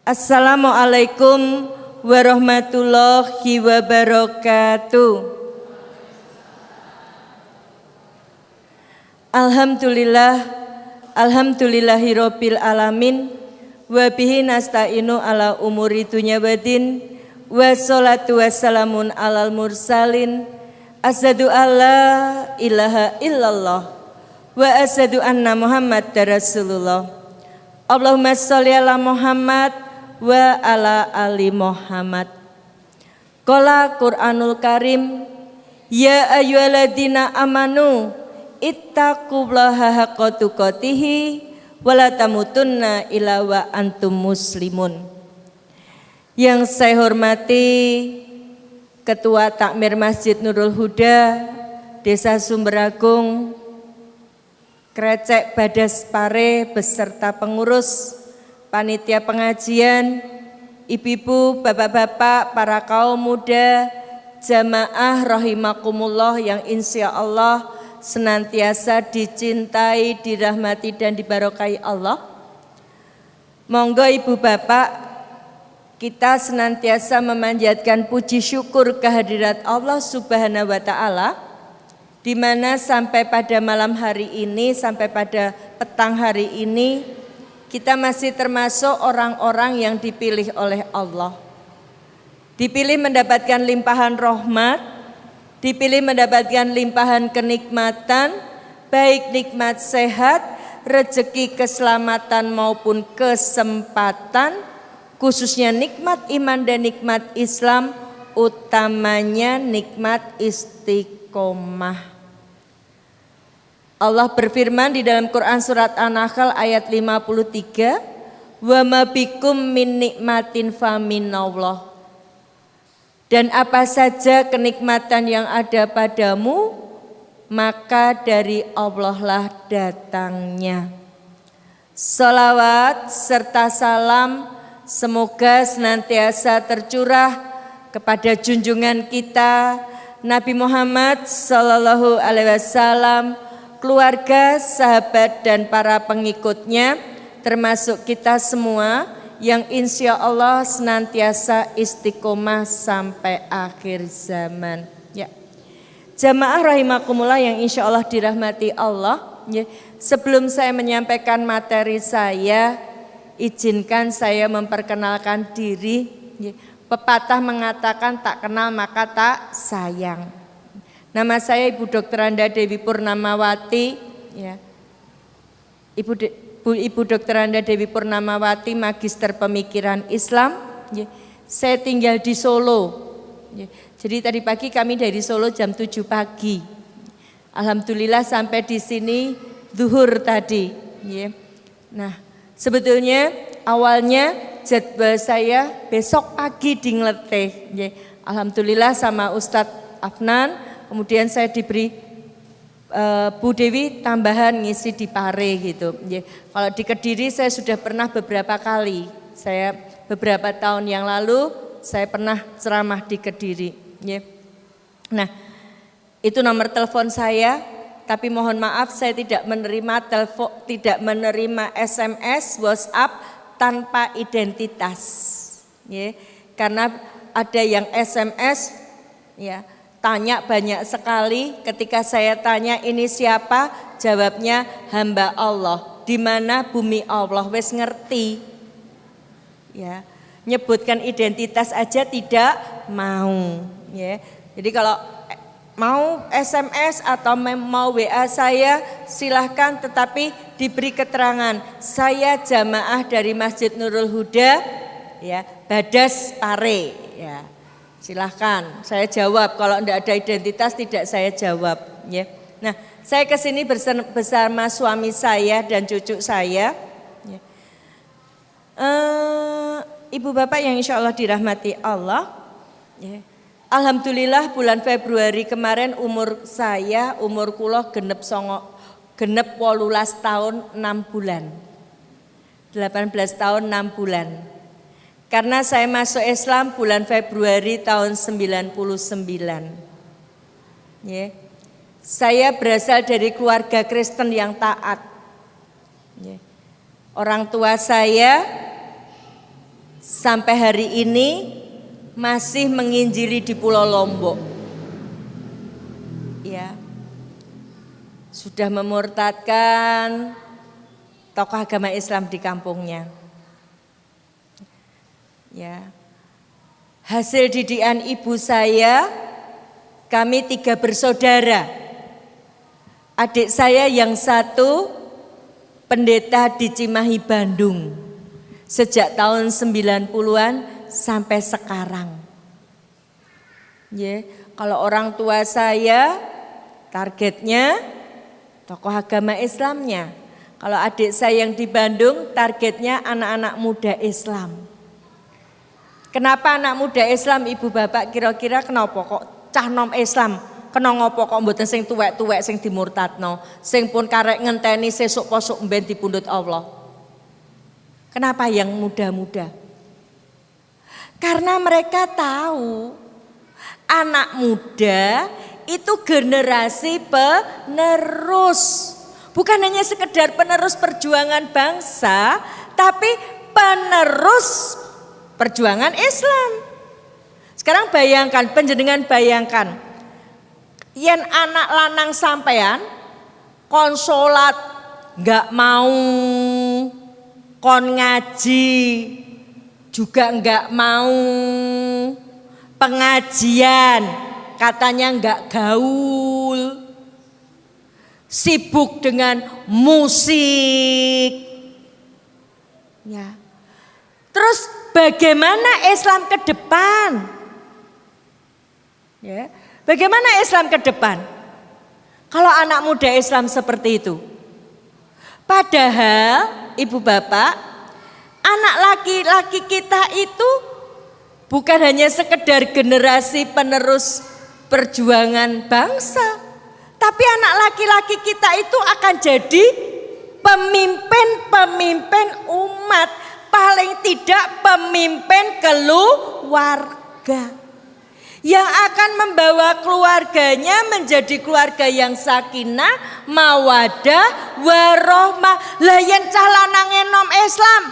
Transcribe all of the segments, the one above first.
Assalamualaikum warahmatullahi wabarakatuh. Alhamdulillahirabbil alamin wa bihi nasta'inu ala umuri dunya waddin wassalatu wassalamun alal mursalin asyhadu alla ilaha illallah wa asyhadu anna Muhammadar Rasulullah. Allahumma sholli ala Muhammad wa ala ali Muhammad. Qala Qur'anul Karim, ya ayyuhalladzina amanu ittaqullaha haqqa tuqatih wa la tamutunna illa wa antum muslimun. Yang saya hormati Ketua Takmir Masjid Nurul Huda Desa Sumberagung, Krecek Badas Pare beserta pengurus, panitia pengajian, ibu-ibu, bapak-bapak, para kaum muda, jamaah rahimakumullah yang insya Allah senantiasa dicintai, dirahmati dan dibarokai Allah. Monggo ibu bapak, kita senantiasa memanjatkan puji syukur kehadirat Allah Subhanahu wa Ta'ala, di mana sampai pada malam hari ini, sampai pada petang hari ini, kita masih termasuk orang-orang yang dipilih oleh Allah. Dipilih mendapatkan limpahan rahmat, dipilih mendapatkan limpahan kenikmatan, baik nikmat sehat, rezeki, keselamatan maupun kesempatan, khususnya nikmat iman dan nikmat Islam, utamanya nikmat istiqomah. Allah berfirman di dalam Quran surat An-Nahl ayat 53, wa ma bikum min nikmatin faminallah. Dan apa saja kenikmatan yang ada padamu, maka dari Allah lah datangnya. Salawat serta salam semoga senantiasa tercurah kepada junjungan kita Nabi Muhammad sallallahu alaihi wasallam, keluarga, sahabat dan para pengikutnya, termasuk kita semua yang insya Allah senantiasa istiqomah sampai akhir zaman. Ya. Jamaah rahimakumullah yang insya Allah dirahmati Allah. Ya. Sebelum saya menyampaikan materi saya, izinkan saya memperkenalkan diri. Ya. Pepatah mengatakan tak kenal maka tak sayang. Nama saya Ibu Dr. Anda Dewi Purnamawati, ya. Ibu Dr. Anda Dewi Purnamawati, Magister Pemikiran Islam. Ya. Saya tinggal di Solo. Ya. Jadi tadi pagi kami dari Solo jam 7 pagi. Alhamdulillah sampai di sini zuhur tadi. Ya. Nah, sebetulnya awalnya jadwal saya besok pagi di Ngleteh. Ya. Alhamdulillah sama Ustadz Afnan. Kemudian saya diberi Bu Dewi tambahan ngisi di Pare gitu. Ya, kalau di Kediri saya sudah pernah beberapa kali. Saya beberapa tahun yang lalu saya pernah ceramah di Kediri. Ya. Nah, itu nomor telepon saya. Tapi mohon maaf saya tidak menerima telepon, tidak menerima SMS, WhatsApp tanpa identitas. Ya, karena ada yang SMS, ya. Tanya banyak sekali, ketika saya tanya ini siapa, jawabnya hamba Allah. Di mana bumi Allah, wes ngerti. Ya, nyebutkan identitas aja tidak mau. Ya, jadi kalau mau SMS atau mau WA saya silahkan, tetapi diberi keterangan saya jamaah dari Masjid Nurul Huda, ya, Badas Pare, ya. Silahkan, saya jawab. Kalau tidak ada identitas tidak saya jawab. Ya. Nah, saya kesini bersama suami saya dan cucu saya. Ya. Ibu bapak yang insya Allah dirahmati Allah. Ya. Alhamdulillah bulan Februari kemarin umur kula genep 18 tahun 6 bulan. 18 tahun 6 bulan. Karena saya masuk Islam bulan Februari tahun 99. Ya. Saya berasal dari keluarga Kristen yang taat. Ya. Orang tua saya sampai hari ini masih menginjili di Pulau Lombok. Ya. Sudah memurtadkan tokoh agama Islam di kampungnya. Ya. Hasil didikan ibu saya, kami 3 bersaudara. Adik saya yang satu pendeta di Cimahi, Bandung. Sejak tahun 90-an sampai sekarang. Ya, kalau orang tua saya targetnya tokoh agama Islamnya. Kalau adik saya yang di Bandung targetnya anak-anak muda Islam. Kenapa anak muda Islam, Ibu Bapak, kira-kira kenapa kok cah nom Islam? Kena ngopo kok mboten sing tuwek-tuwek sing dimurtadno, sing pun karek ngenteni sesuk posuk mben dipundhut Allah. Kenapa yang muda-muda? Karena mereka tahu anak muda itu generasi penerus. Bukan hanya sekedar penerus perjuangan bangsa, tapi penerus perjuangan Islam. Sekarang bayangkan, panjenengan bayangkan, yen anak lanang sampean kon salat enggak mau, kon ngaji juga enggak mau, pengajian katanya enggak gaul, sibuk dengan musik. Ya. Terus bagaimana Islam ke depan? Ya. Bagaimana Islam ke depan? Kalau anak muda Islam seperti itu. Padahal Ibu Bapak, anak laki-laki kita itu bukan hanya sekedar generasi penerus perjuangan bangsa, tapi anak laki-laki kita itu akan jadi pemimpin-pemimpin umat, paling tidak pemimpin keluarga, yang akan membawa keluarganya menjadi keluarga yang sakinah, mawadah, warohmah. Lah yen cah lanange nom Islam,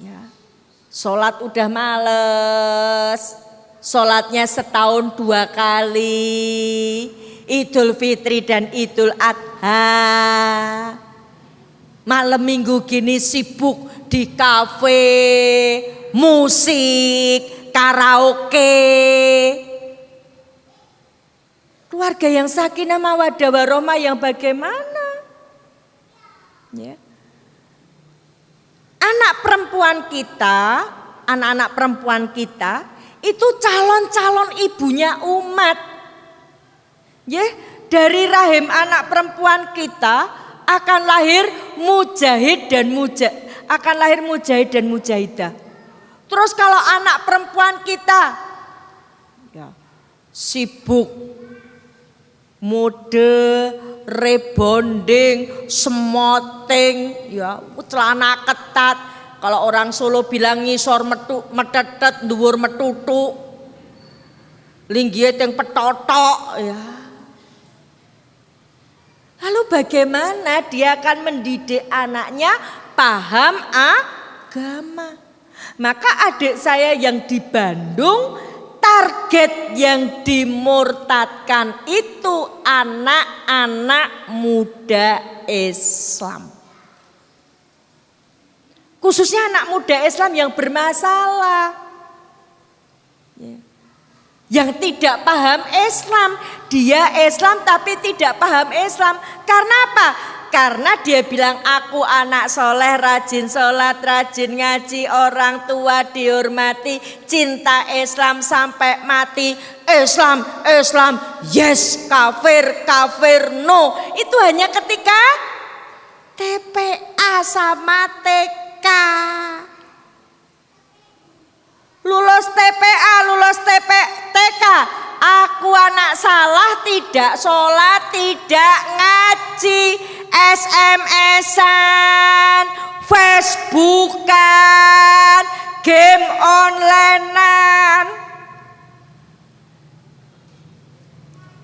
ya, sholat udah males, sholatnya setahun 2 kali, Idul Fitri dan Idul Adha. Malam minggu gini sibuk di kafe, musik, karaoke. Keluarga yang sakinah mawaddah warahmah yang bagaimana? Ya. Anak perempuan kita, anak-anak perempuan kita itu calon-calon ibunya umat. Ya, dari rahim anak perempuan kita akan lahir mujahid dan mujahidah. Terus kalau anak perempuan kita ya, sibuk mode, rebonding, smoting, ya, celana ketat. Kalau orang Solo bilang ngisor metetet, dhuwur metutu, linggih teng petotok, ya. Lalu bagaimana dia akan mendidik anaknya paham agama? Maka adik saya yang di Bandung, target yang dimurtadkan itu anak-anak muda Islam. Khususnya anak muda Islam yang bermasalah. Yang tidak paham Islam. Dia Islam tapi tidak paham Islam. Karena apa? Karena dia bilang aku anak soleh, rajin sholat, rajin ngaji, orang tua dihormati, cinta Islam sampai mati. Islam, Islam, yes, kafir, kafir, no. Itu hanya ketika TPA sama TK. Lulus TPA, lulus TK. Aku anak salah, tidak sholat, tidak ngaji, SMS-an, Facebook-an, game online-an.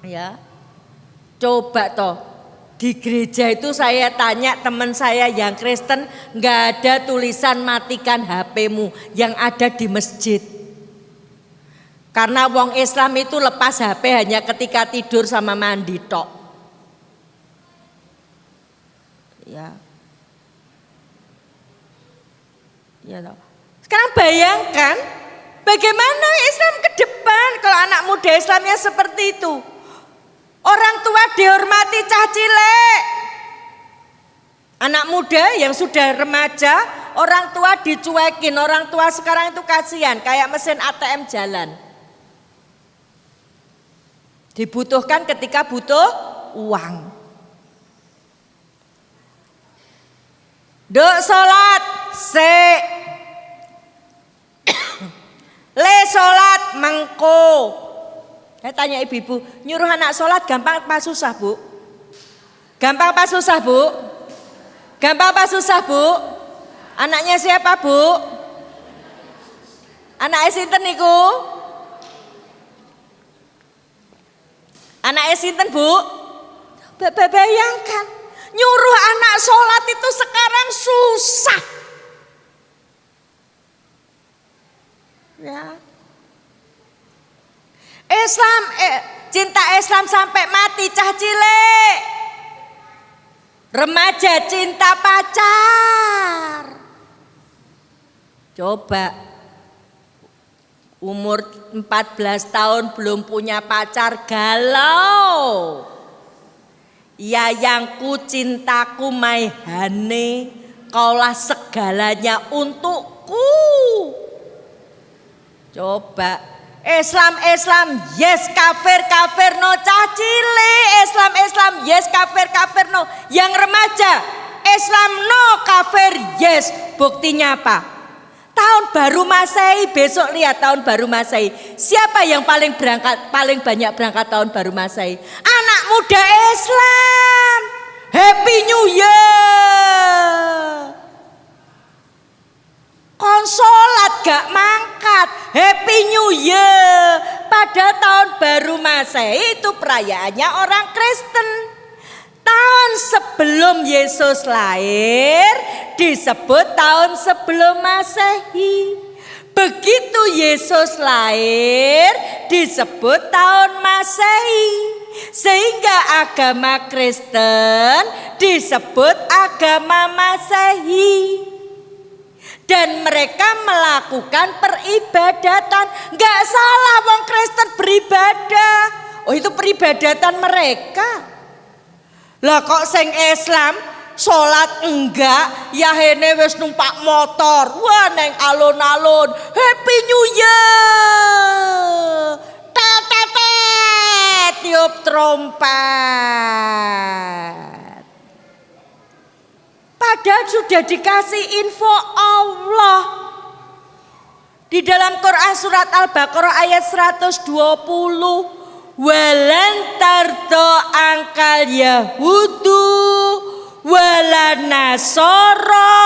Ya, coba toh Di gereja itu saya tanya teman saya yang Kristen, nggak ada tulisan matikan HP-mu, yang ada di masjid. Karena wong Islam itu lepas HP hanya ketika tidur sama mandi tok. Ya. Ya toh. Sekarang bayangkan bagaimana Islam ke depan kalau anak muda Islamnya seperti itu. Orang tua dihormati cah cilik. Anak muda yang sudah remaja, orang tua dicuekin. Orang tua sekarang itu kasihan, kayak mesin ATM jalan. Dibutuhkan ketika butuh uang. Duk sholat, le sholat mengko. Saya tanya ibu-ibu, nyuruh anak sholat gampang apa susah bu? Gampang apa susah bu? Gampang apa susah bu? Anaknya siapa bu? Anaknya sinten niku? Anaknya sinten bu? Bayangkan, nyuruh anak sholat itu sekarang susah. Ya. Islam, cinta Islam sampai mati cah cilik. Remaja cinta pacar. Coba umur 14 tahun belum punya pacar galau. Yayangku cintaku maihane, kaulah segalanya untukku. Coba Islam yes, kafir no, cah cilik. Islam yes, kafir no. Yang remaja Islam no, kafir yes. Buktinya apa? Tahun baru Masehi, besok lihat tahun baru Masehi. Siapa yang paling banyak berangkat tahun baru Masehi? Anak muda Islam. Happy New Year. Konsolat gak mangkat, Happy New Year. Pada tahun baru Masehi itu perayaannya orang Kristen. Tahun sebelum Yesus lahir disebut tahun sebelum Masehi. Begitu Yesus lahir disebut tahun Masehi. Sehingga agama Kristen disebut agama Masehi. Dan mereka melakukan peribadatan. Gak salah wong Kristen beribadah. Oh itu peribadatan mereka. Lah kok sing Islam sholat enggak, ya hene wis numpak motor. Wah neng alun-alun, Happy New Year. Tet tiup trompet. Padahal sudah dikasih info Allah. Di dalam Quran surat Al-Baqarah ayat 120. Walan tardo angkal Yahudu walan nasoro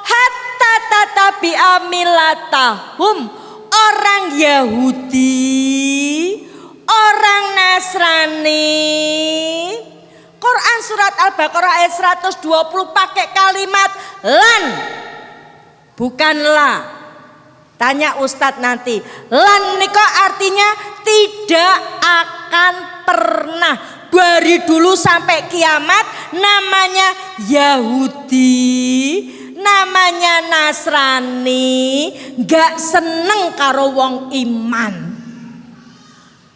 hatta tatabi amilatahum. Orang Yahudi, orang Nasrani. Quran surat Al-Baqarah ayat 120 pakai kalimat lan, bukan la. Tanya Ustadz nanti, lan niko artinya tidak akan pernah. Dari dulu sampai kiamat namanya Yahudi, namanya Nasrani, gak seneng karo wong iman.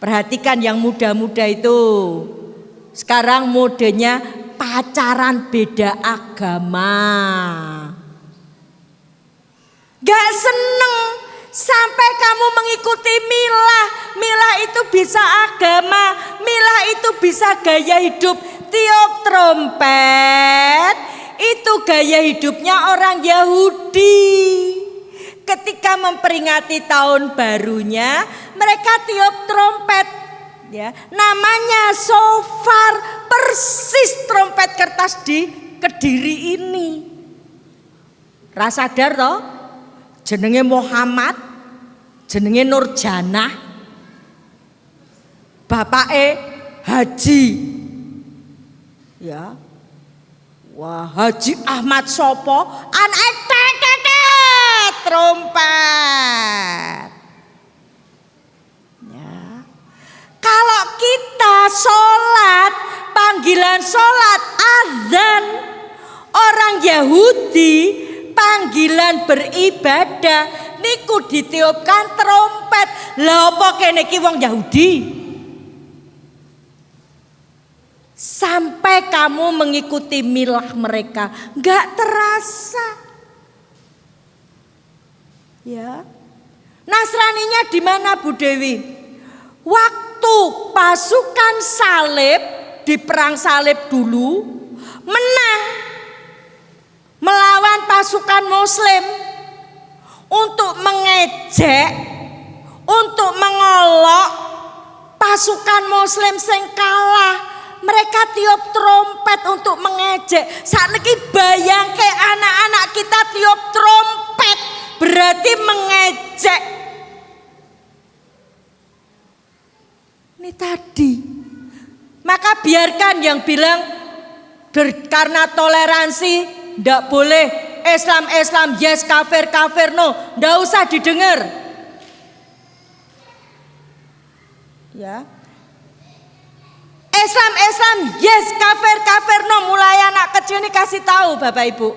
Perhatikan yang muda-muda itu. Sekarang modenya pacaran beda agama. Gak seneng sampai kamu mengikuti milah. Milah itu bisa agama, milah itu bisa gaya hidup. Tiup trompet itu gaya hidupnya orang Yahudi. Ketika memperingati tahun barunya, mereka tiup trompet. Ya, namanya shofar, persis trompet kertas di Kediri ini. Rasadar toh? Jenenge Muhammad, jenenge Nurjanah, bapake Haji. Ya. Wah, Haji Ahmad sopo anake trompet. Ya. Kalau kita sholat, panggilan sholat azan, orang Yahudi panggilan beribadah niku ditiupkan trompet. Lah apa kene iki wong Yahudi? Sampai kamu mengikuti milah mereka, nggak terasa. Ya. Nasraninya di mana Bu Dewi? Waktu pasukan salib di perang salib dulu menang melawan pasukan Muslim untuk mengejek, untuk mengolok pasukan Muslim sing kalah. Mereka tiup trompet untuk mengejek. Saiki bayangke anak-anak kita tiup trompet berarti mengejek. Ini tadi. Maka biarkan yang bilang karena toleransi ndak boleh, Islam yes, kafir no, ndak usah didengar. Ya. Islam yes, kafir no, mulai anak kecil ini kasih tahu Bapak Ibu.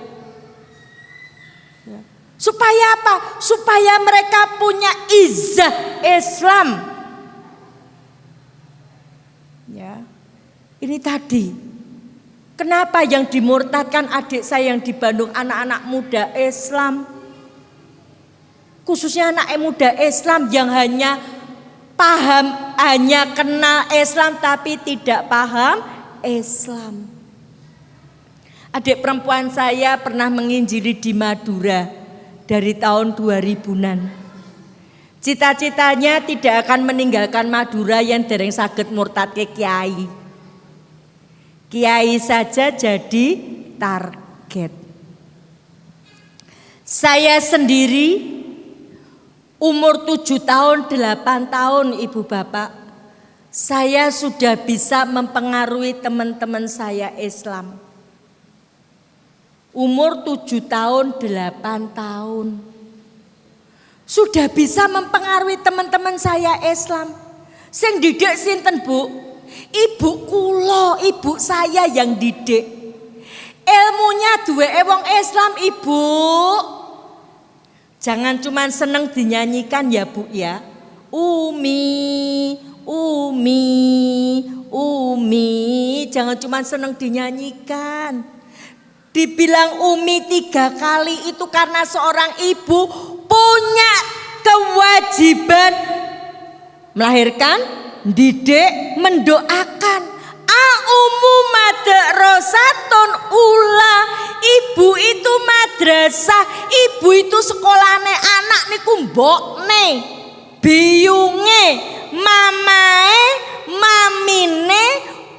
Ya. Supaya apa? Supaya mereka punya izzah Islam. Ya. Ini tadi. Kenapa yang dimurtadkan adik saya yang di Bandung anak-anak muda Islam? Khususnya anak muda Islam yang hanya paham, hanya kenal Islam tapi tidak paham Islam. Adik perempuan saya pernah menginjili di Madura dari tahun 2000-an. Cita-citanya tidak akan meninggalkan Madura yang dereng saged murtad ke kiai. Kiai saja jadi target. Saya sendiri umur 7 tahun, 8 tahun Ibu Bapak, saya sudah bisa mempengaruhi teman-teman saya Islam. Umur 7 tahun, 8 tahun. Sudah bisa mempengaruhi teman-teman saya Islam. Sing didik sinten Bu? Ibu kula, ibu saya yang didik. Ilmunya duwe wong Islam Ibu. Jangan cuma seneng dinyanyikan ya Bu ya. Umi, jangan cuma seneng dinyanyikan. Dibilang Umi 3 kali itu karena seorang ibu punya kewajiban melahirkan, didik, mendoakan. Aumu madrasatun ula. Ibu itu madrasah, ibu itu sekolahane anak niku mbokne, biyunge, mamae, mamine,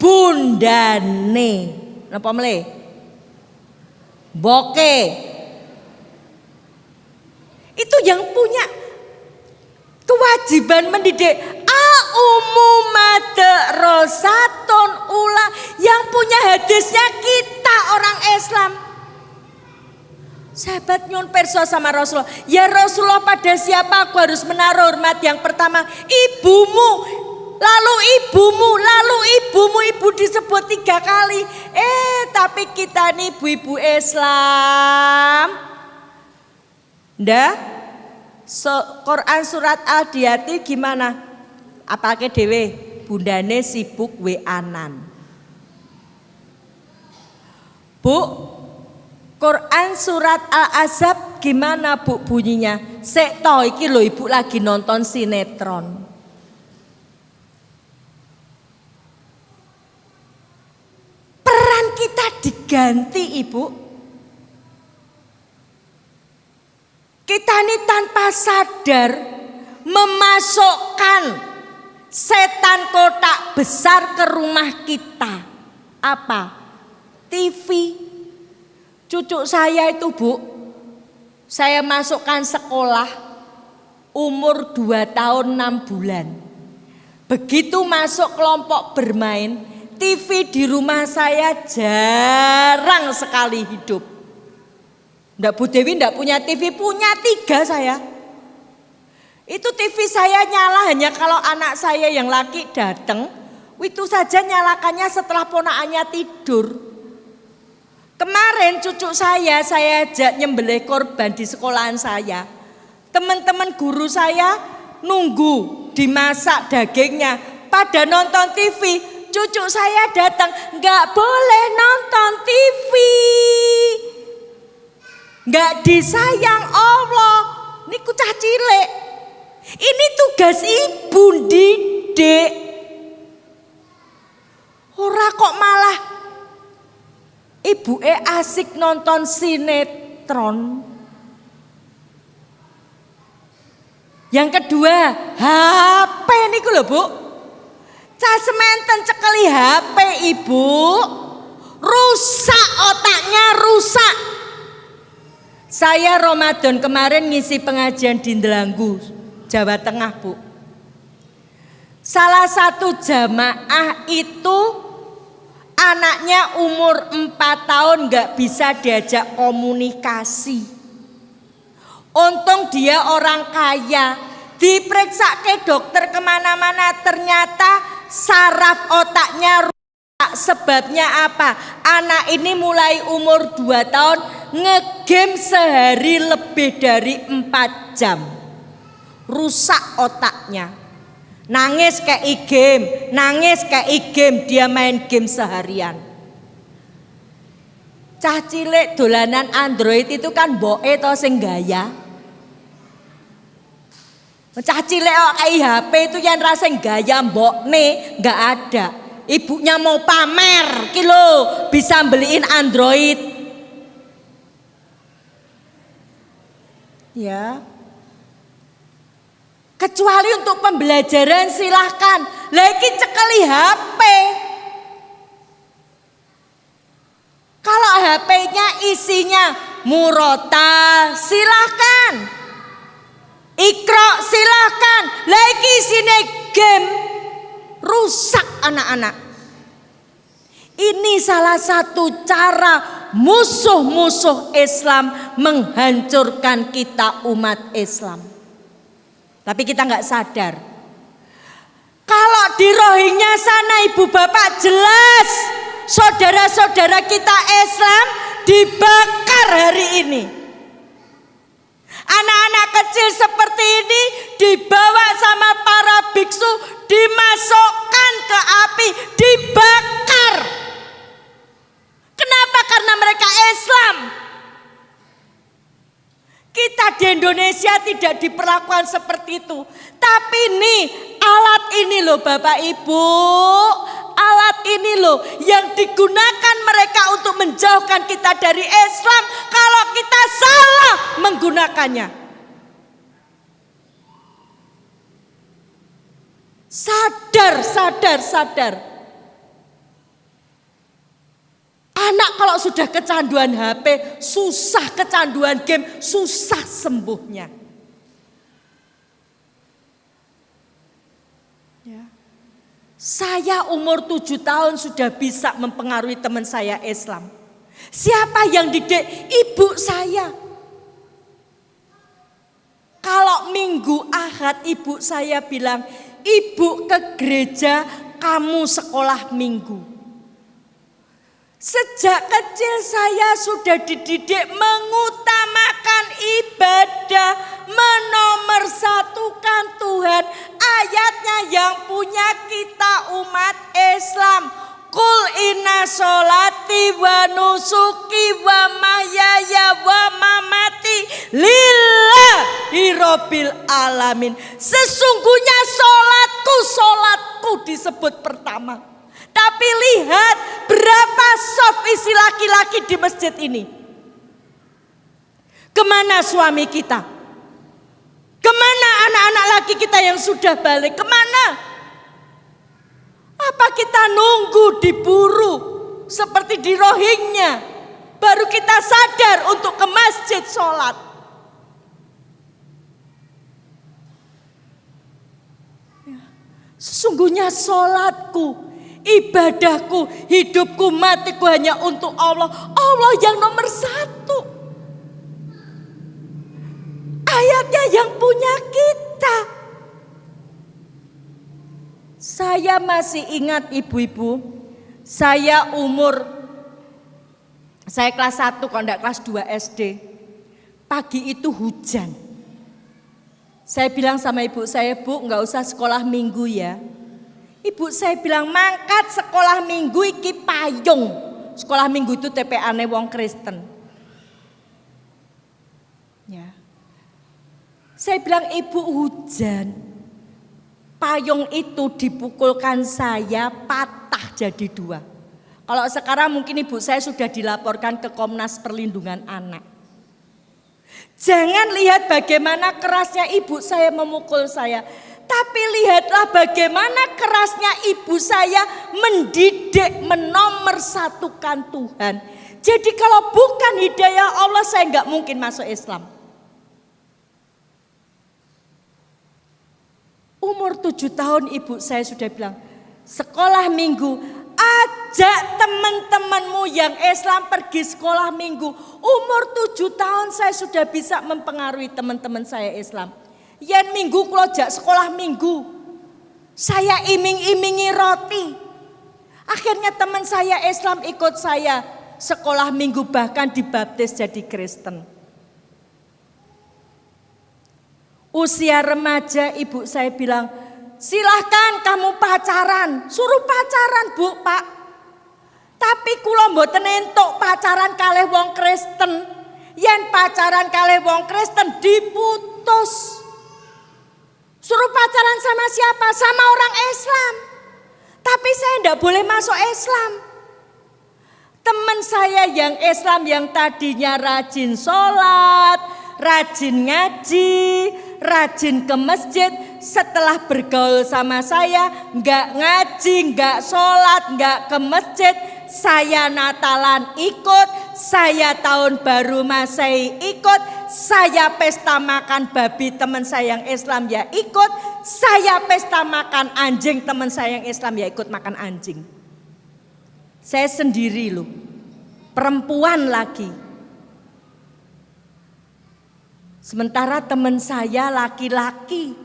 bundane. Napa mle? Boke. Itu yang punya kewajiban mendidik. Aumu madrasatun ula. Yang punya hadisnya kita orang Islam. Sahabat nyun perso sama Rasulullah. Ya Rasulullah, pada siapa aku harus menaruh hormat? Yang pertama ibumu, lalu ibumu, lalu ibumu. Ibu disebut 3 kali. Tapi kita nih ibu-ibu Islam. Ndah, Quran surat Al-Diyati gimana? Apake dewe? Bundane sibuk weanan. Bu, Quran surat Al-Ahzab gimana Bu bunyinya? Sek toh iki lho Ibu lagi nonton sinetron. Peran kita diganti Ibu. Kita ini tanpa sadar memasukkan setan kotak besar ke rumah kita. Apa? TV. Cucu saya itu Bu, saya masukkan sekolah umur 2 tahun 6 bulan. Begitu masuk kelompok bermain, TV di rumah saya jarang sekali hidup. Ndak Bu Dewi ndak punya TV, punya 3 saya. Itu TV saya nyala hanya kalau anak saya yang laki datang, itu saja nyalakannya setelah ponakannya tidur. Kemarin cucu saya ajak nyembelih korban di sekolahan saya. Teman-teman guru saya nunggu dimasak dagingnya, pada nonton TV. Cucu saya datang, nggak boleh nonton TV, nggak disayang Allah. Ini cah cilik. Ini tugas ibu didik. Ora kok malah ibu asik nonton sinetron. Yang kedua, HP niku lho Bu. Cah sementen cekeli HP ibu, rusak otaknya, rusak. Saya Ramadan kemarin ngisi pengajian di Ndelanggu, Jawa Tengah Bu. Salah satu jamaah itu anaknya umur 4 tahun gak bisa diajak komunikasi. Untung dia orang kaya, diperiksa ke dokter kemana-mana ternyata saraf otaknya rusak. Sebabnya apa? Anak ini mulai umur 2 tahun ngegame sehari lebih dari 4 jam. Rusak otaknya. Nangis kayak game, nangis kayak game, dia main game seharian. Cah cilik dolanan Android itu kan boe to sing gaya. Cah cilik kayak HP itu yang rasa gaya mbokne nggak ada. Ibunya mau pamer kilo bisa beliin Android. Ya. Kecuali untuk pembelajaran silahkan. Lagi cekali HP. Kalau HP-nya isinya murota silahkan. Ikro silahkan. Lagi sini game. Rusak anak-anak. Ini salah satu cara musuh-musuh Islam menghancurkan kita umat Islam. Tapi kita nggak sadar. Kalau di Rohingya sana ibu bapak jelas saudara-saudara kita Islam dibakar hari ini. Anak-anak kecil seperti ini dibawa sama para biksu, dimasukkan ke api, dibakar. Kenapa? Karena mereka Islam. Kita di Indonesia tidak diperlakukan seperti itu. Tapi nih alat ini loh Bapak Ibu. Alat ini loh yang digunakan mereka untuk menjauhkan kita dari Islam. Kalau kita salah menggunakannya. Sadar. Anak kalau sudah kecanduan HP, susah kecanduan game, susah sembuhnya. Ya. Saya umur 7 tahun sudah bisa mempengaruhi teman saya Islam. Siapa yang didik? Ibu saya. Kalau minggu Ahad ibu saya bilang, ibu ke gereja, kamu sekolah minggu. Sejak kecil saya sudah dididik mengutamakan ibadah, menomorsatukan Tuhan. Ayatnya yang punya kita umat Islam. Kul inna sholati wa nusuki wa mahyaya wa mamati lillahi rabbil alamin. Sesungguhnya sholatku disebut pertama. Tapi lihat berapa soft isi laki-laki di masjid ini. Kemana suami kita? Kemana anak-anak laki kita yang sudah balik? Kemana? Apa kita nunggu diburu seperti di Rohingya? Baru kita sadar untuk ke masjid sholat. Sesungguhnya sholatku Ibadahku, hidupku, matiku hanya untuk Allah. Allah yang nomor satu. Ayatnya yang punya kita. Saya masih ingat ibu-ibu, saya kelas 1 kalau enggak kelas 2 SD. Pagi itu hujan. Saya bilang sama ibu saya, Bu, enggak usah sekolah minggu ya. Ibu saya bilang, mangkat sekolah minggu iki payung. Sekolah minggu itu TPA-ne wong Kristen. Ya. Saya bilang, Ibu hujan. Payung itu dipukulkan saya patah jadi 2. Kalau sekarang mungkin ibu saya sudah dilaporkan ke Komnas Perlindungan Anak. Jangan lihat bagaimana kerasnya ibu saya memukul saya. Tapi lihatlah bagaimana kerasnya ibu saya mendidik, menomorsatukan Tuhan. Jadi kalau bukan hidayah Allah, saya nggak mungkin masuk Islam. Umur 7 tahun ibu saya sudah bilang, sekolah minggu, ajak teman-temanmu yang Islam pergi sekolah minggu. Umur 7 tahun saya sudah bisa mempengaruhi teman-teman saya Islam. Yen minggu kalau jak sekolah minggu, saya iming-imingi roti. Akhirnya teman saya Islam ikut saya sekolah minggu, bahkan dibaptis jadi Kristen. Usia remaja ibu saya bilang, silahkan kamu pacaran, suruh pacaran Bu, Pak. Tapi kula mboten entuk pacaran kalih wong Kristen. Yen pacaran kalih wong Kristen diputus. Suruh pacaran sama siapa? Sama orang Islam. Tapi saya enggak boleh masuk Islam. Teman saya yang Islam yang tadinya rajin sholat, rajin ngaji, rajin ke masjid, setelah bergaul sama saya, enggak ngaji, enggak sholat, enggak ke masjid. Saya Natalan ikut, saya tahun baru Masehi ikut, saya pesta makan babi teman saya yang Islam ya ikut, saya pesta makan anjing teman saya yang Islam ya ikut makan anjing. Saya sendiri loh, perempuan lagi. Sementara teman saya laki-laki,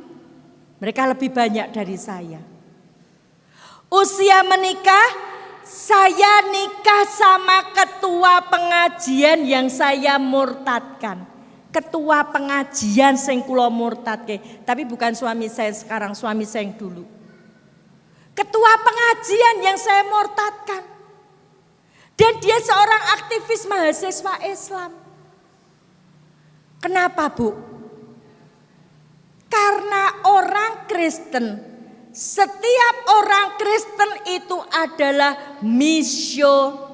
mereka lebih banyak dari saya. Usia menikah, saya nikah sama ketua pengajian yang saya murtadkan. Ketua pengajian sing kula murtadke, tapi bukan suami saya sekarang, suami saya yang dulu. Ketua pengajian yang saya murtadkan. Dan dia seorang aktivis mahasiswa Islam. Kenapa Bu? Karena orang Kristen, setiap orang Kristen itu adalah misionari.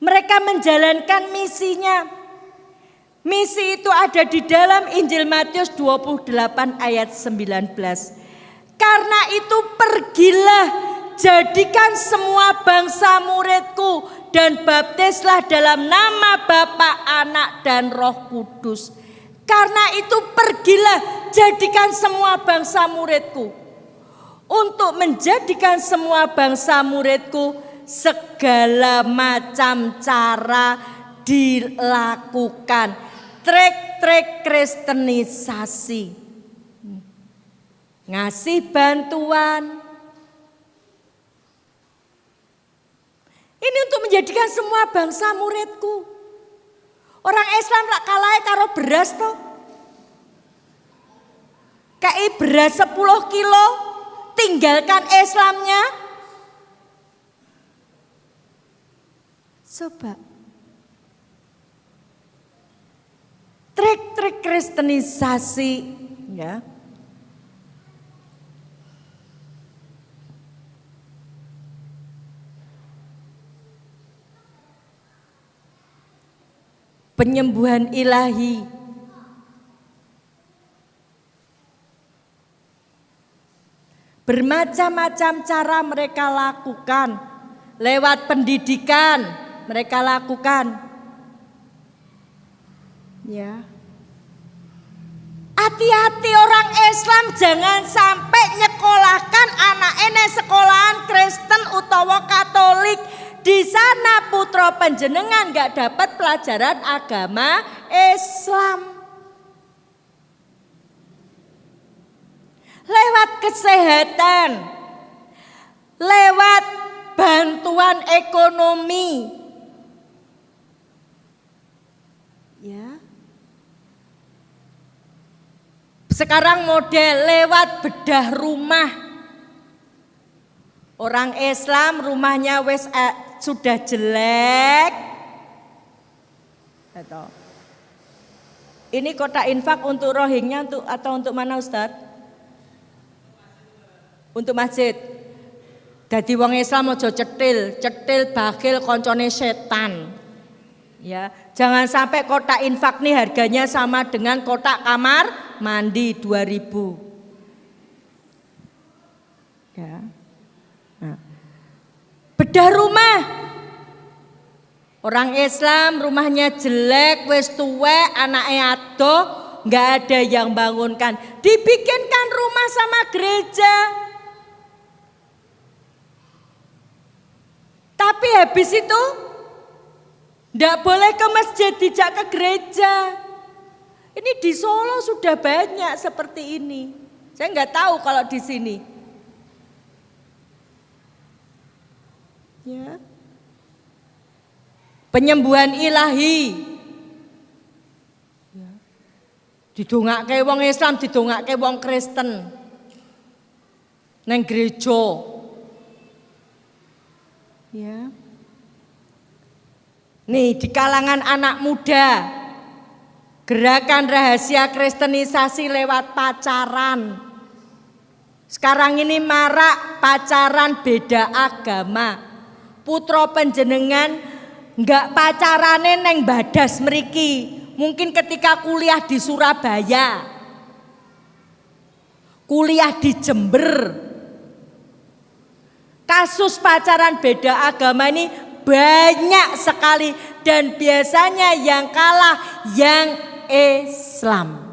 Mereka menjalankan misinya. Misi itu ada di dalam Injil Matius 28 ayat 19. Karena itu pergilah, jadikan semua bangsa muridku dan baptislah dalam nama Bapa, Anak dan Roh Kudus. Karena itu pergilah, jadikan semua bangsa muridku. Untuk menjadikan semua bangsa muridku, segala macam cara dilakukan. Trik-trik kristenisasi. Ngasih bantuan. Ini untuk menjadikan semua bangsa muridku. Orang Islam tak kalah karo beras toh. Kayak beras 10 kilo, tinggalkan Islamnya. Coba. Trik-trik kristenisasi, ya. Penyembuhan ilahi. Bermacam-macam cara mereka lakukan. Lewat pendidikan mereka lakukan. Ya. Hati-hati orang Islam jangan sampai nyekolahkan anaknya nang sekolahan Kristen utawa Katolik. Di sana putra panjenengan gak dapat pelajaran agama Islam. Lewat kesehatan, lewat bantuan ekonomi. Ya. Sekarang model lewat bedah rumah. Orang Islam rumahnya sudah jelek. Ini kotak infak untuk Rohingya atau untuk mana Ustadz? Untuk masjid. Dadi wong Islam aja cetil bakhil koncone setan. Ya, jangan sampai kotak infak nih harganya sama dengan kotak kamar mandi 2.000. Ya. Nah. Bedah rumah. Orang Islam rumahnya jelek, wis tuwek, anaknya adoh, nggak ada yang bangunkan. Dibikinkan rumah sama gereja. Tapi habis itu nggak boleh ke masjid, dijak ke gereja. Ini di Solo sudah banyak seperti ini. Saya nggak tahu kalau di sini. Ya. Penyembuhan ilahi. Ya. Didongake wong Islam, didongake wong Kristen. Neng gereja. Ya. Nih di kalangan anak muda, gerakan rahasia kristenisasi lewat pacaran. Sekarang ini marak pacaran beda agama. Putra panjenengan enggak pacarane neng Badas mriki. Mungkin ketika kuliah di Surabaya, kuliah di Jember. Kasus pacaran beda agama ini banyak sekali dan biasanya yang kalah yang Islam.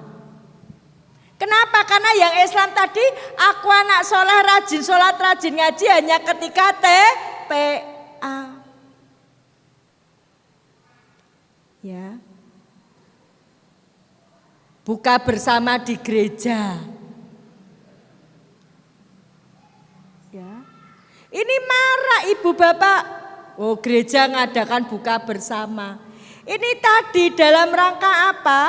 Kenapa? Karena yang Islam tadi aku anak soleh rajin sholat rajin ngaji hanya ketika TPA. Ya. Buka bersama di gereja. Ya. Ini marah ibu bapak. Oh, gereja ngadakan buka bersama. Ini tadi dalam rangka apa?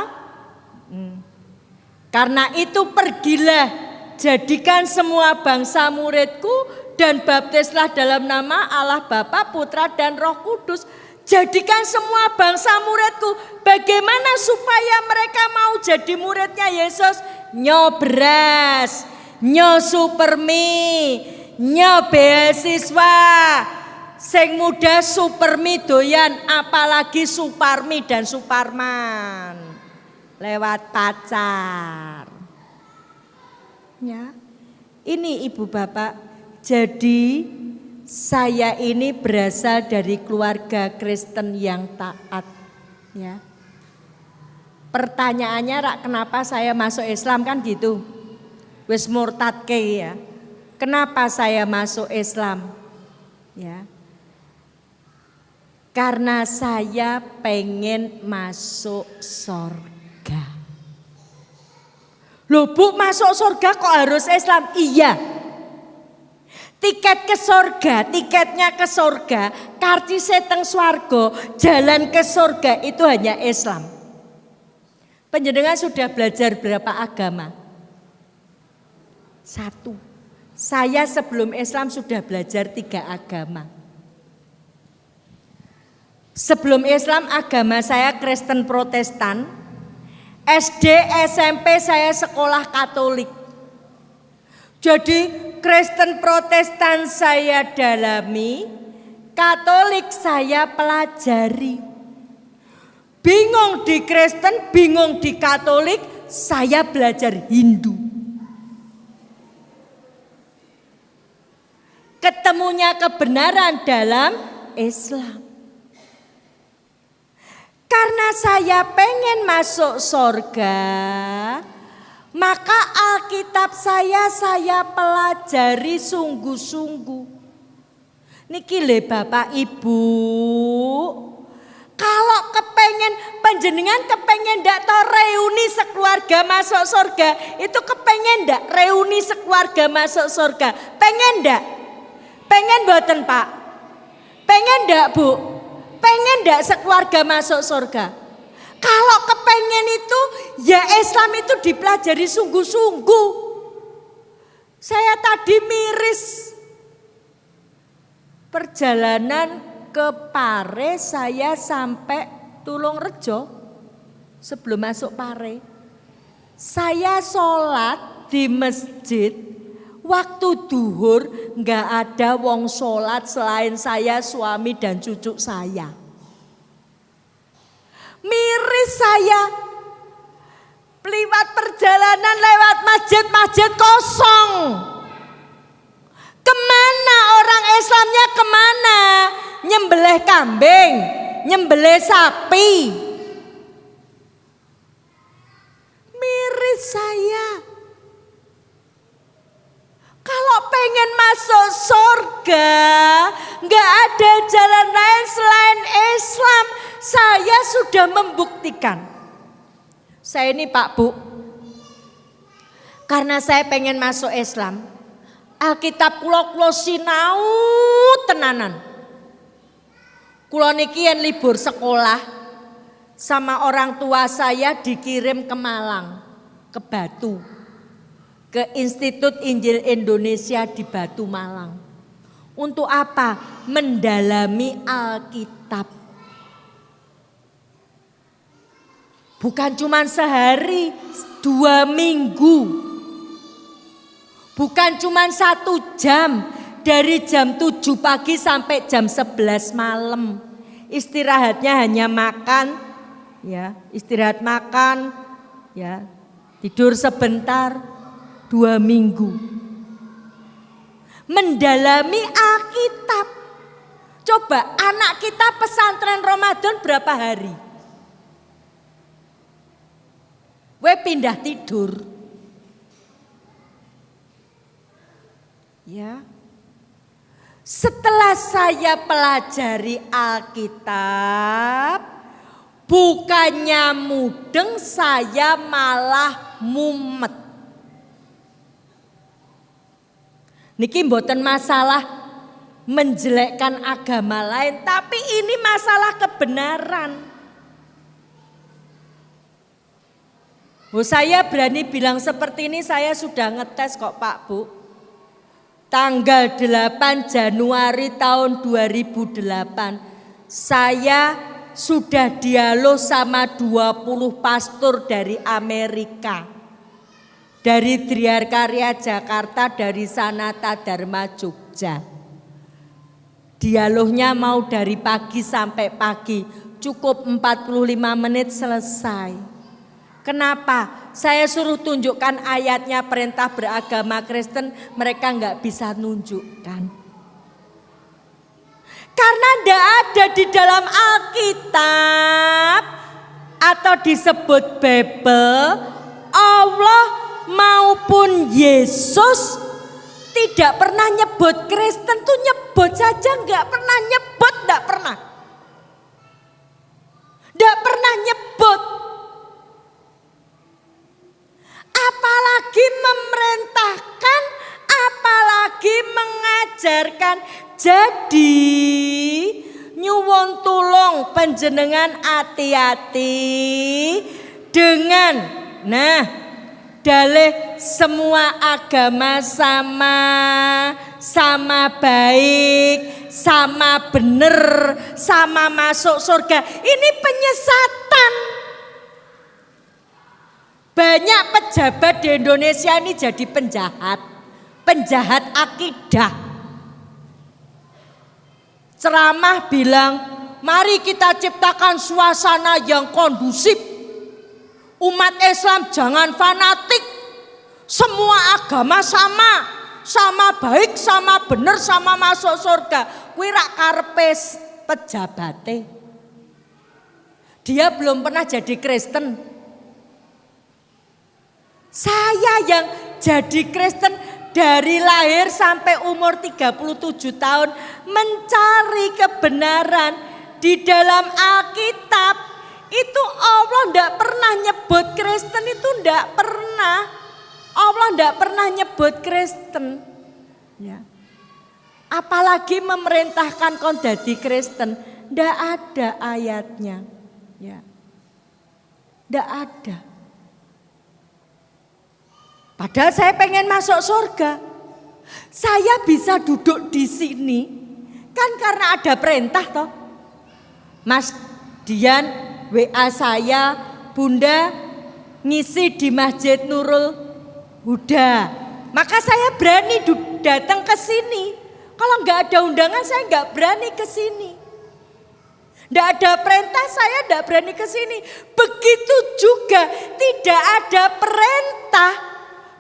Karena itu pergilah, jadikan semua bangsa muridku dan baptislah dalam nama Allah Bapa, Putra dan Roh Kudus. Jadikan semua bangsa muridku. Bagaimana supaya mereka mau jadi muridnya Yesus? Nyo beras, nyo supermi, nyo beasiswa. Sing muda supermi doyan, apalagi Suparmi dan Suparman. Lewat pacar. Ya. Ini ibu bapak, jadi saya ini berasal dari keluarga Kristen yang taat. Ya. Pertanyaannya rak kenapa saya masuk Islam kan gitu. Wis murtad ke ya. Kenapa saya masuk Islam? Ya. Karena saya pengen masuk surga. Loh Bu, masuk surga kok harus Islam? Iya. Tiket ke surga, tiketnya ke surga, karcis teng swarga, jalan ke surga itu hanya Islam. Panjenengan sudah belajar berapa agama? 1. Saya sebelum Islam sudah belajar 3 agama. Sebelum Islam agama saya Kristen Protestan. SD, SMP saya sekolah Katolik. Jadi Kristen Protestan saya dalami, Katolik saya pelajari. Bingung di Kristen, bingung di Katolik, saya belajar Hindu. Ketemunya kebenaran dalam Islam. Karena saya pengen masuk surga, Maka Alkitab saya pelajari sungguh-sungguh. Niki le Bapak Ibu, kalau panjenengan kepengen ndak to reuni sekeluarga masuk surga, itu kepengen ndak reuni sekeluarga masuk surga? Pengen ndak? Pengen boten Pak? Pengen ndak Bu? Pengen ndak sekeluarga masuk surga? Kalau kepengen itu, ya Islam itu dipelajari sungguh-sungguh. Saya tadi miris perjalanan ke Pare, saya sampai Tulungrejo sebelum masuk Pare. Saya sholat di masjid, waktu duhur nggak ada wong sholat selain saya, suami dan cucu saya. Miris saya, liwat perjalanan lewat masjid kosong. Kemana orang Islamnya kemana? Nyembelih kambing, nyembelih sapi. Miris saya. Kalau pengen masuk surga, nggak ada jalan lain selain Islam. Saya sudah membuktikan. Saya ini Pak Bu, karena saya pengen masuk Islam, Alkitab kula sinau tenanan. Kula niki yen libur sekolah sama orang tua saya dikirim ke Malang, ke Batu, ke Institut Injil Indonesia di Batu Malang. Untuk apa? Mendalami Alkitab. Bukan cuma sehari, 2 minggu. Bukan cuma 1 jam, dari jam 7 pagi sampai jam 11 malam. Istirahatnya hanya makan, ya, istirahat makan, ya, tidur sebentar, 2 minggu. Mendalami Alkitab. Coba anak kita pesantren Ramadan berapa hari? Pindah tidur. Ya. Setelah saya pelajari Alkitab, bukannya mudeng, saya malah mumet. Niki mboten masalah menjelekkan agama lain, tapi ini masalah kebenaran. Saya berani bilang seperti ini, saya sudah ngetes kok Pak Bu. Tanggal 8 Januari tahun 2008, saya sudah dialog sama 20 pastor dari Amerika. Dari Driarkarya Jakarta, dari Sanata Dharma Jogja. Dialognya mau dari pagi sampai pagi, cukup 45 menit selesai. Kenapa? Saya suruh tunjukkan ayatnya perintah beragama Kristen, mereka nggak bisa nunjukkan. Karena tidak ada di dalam Alkitab atau disebut Bible, Allah maupun Yesus tidak pernah nyebut Kristen tuh, nyebut saja nggak pernah nyebut, nggak pernah nyebut. Apalagi memerintahkan, apalagi mengajarkan. Jadi nyuwun tulung panjenengan hati-hati dengan dalih semua agama sama baik, sama bener, sama masuk surga. Ini penyesatan. Banyak pejabat di Indonesia ini jadi penjahat akidah. Ceramah bilang, mari kita ciptakan suasana yang kondusif. Umat Islam jangan fanatik. Semua agama sama baik, sama bener, sama masuk surga. Kuwi rak karepe pejabate. Dia belum pernah jadi Kristen. Saya yang jadi Kristen dari lahir sampai umur 37 tahun mencari kebenaran di dalam Alkitab. Itu Allah tidak pernah nyebut Kristen, itu tidak pernah. Allah tidak pernah nyebut Kristen. Ya. Apalagi memerintahkan kon dadi Kristen, tidak ada ayatnya. Ya. Tidak ada. Padahal saya pengen masuk surga. Saya bisa duduk di sini kan karena ada perintah toh. Mas Dian WA saya, Bunda ngisi di Masjid Nurul Huda. Maka saya berani datang ke sini. Kalau nggak ada undangan saya nggak berani ke sini. Nggak ada perintah saya nggak berani ke sini. Begitu juga tidak ada perintah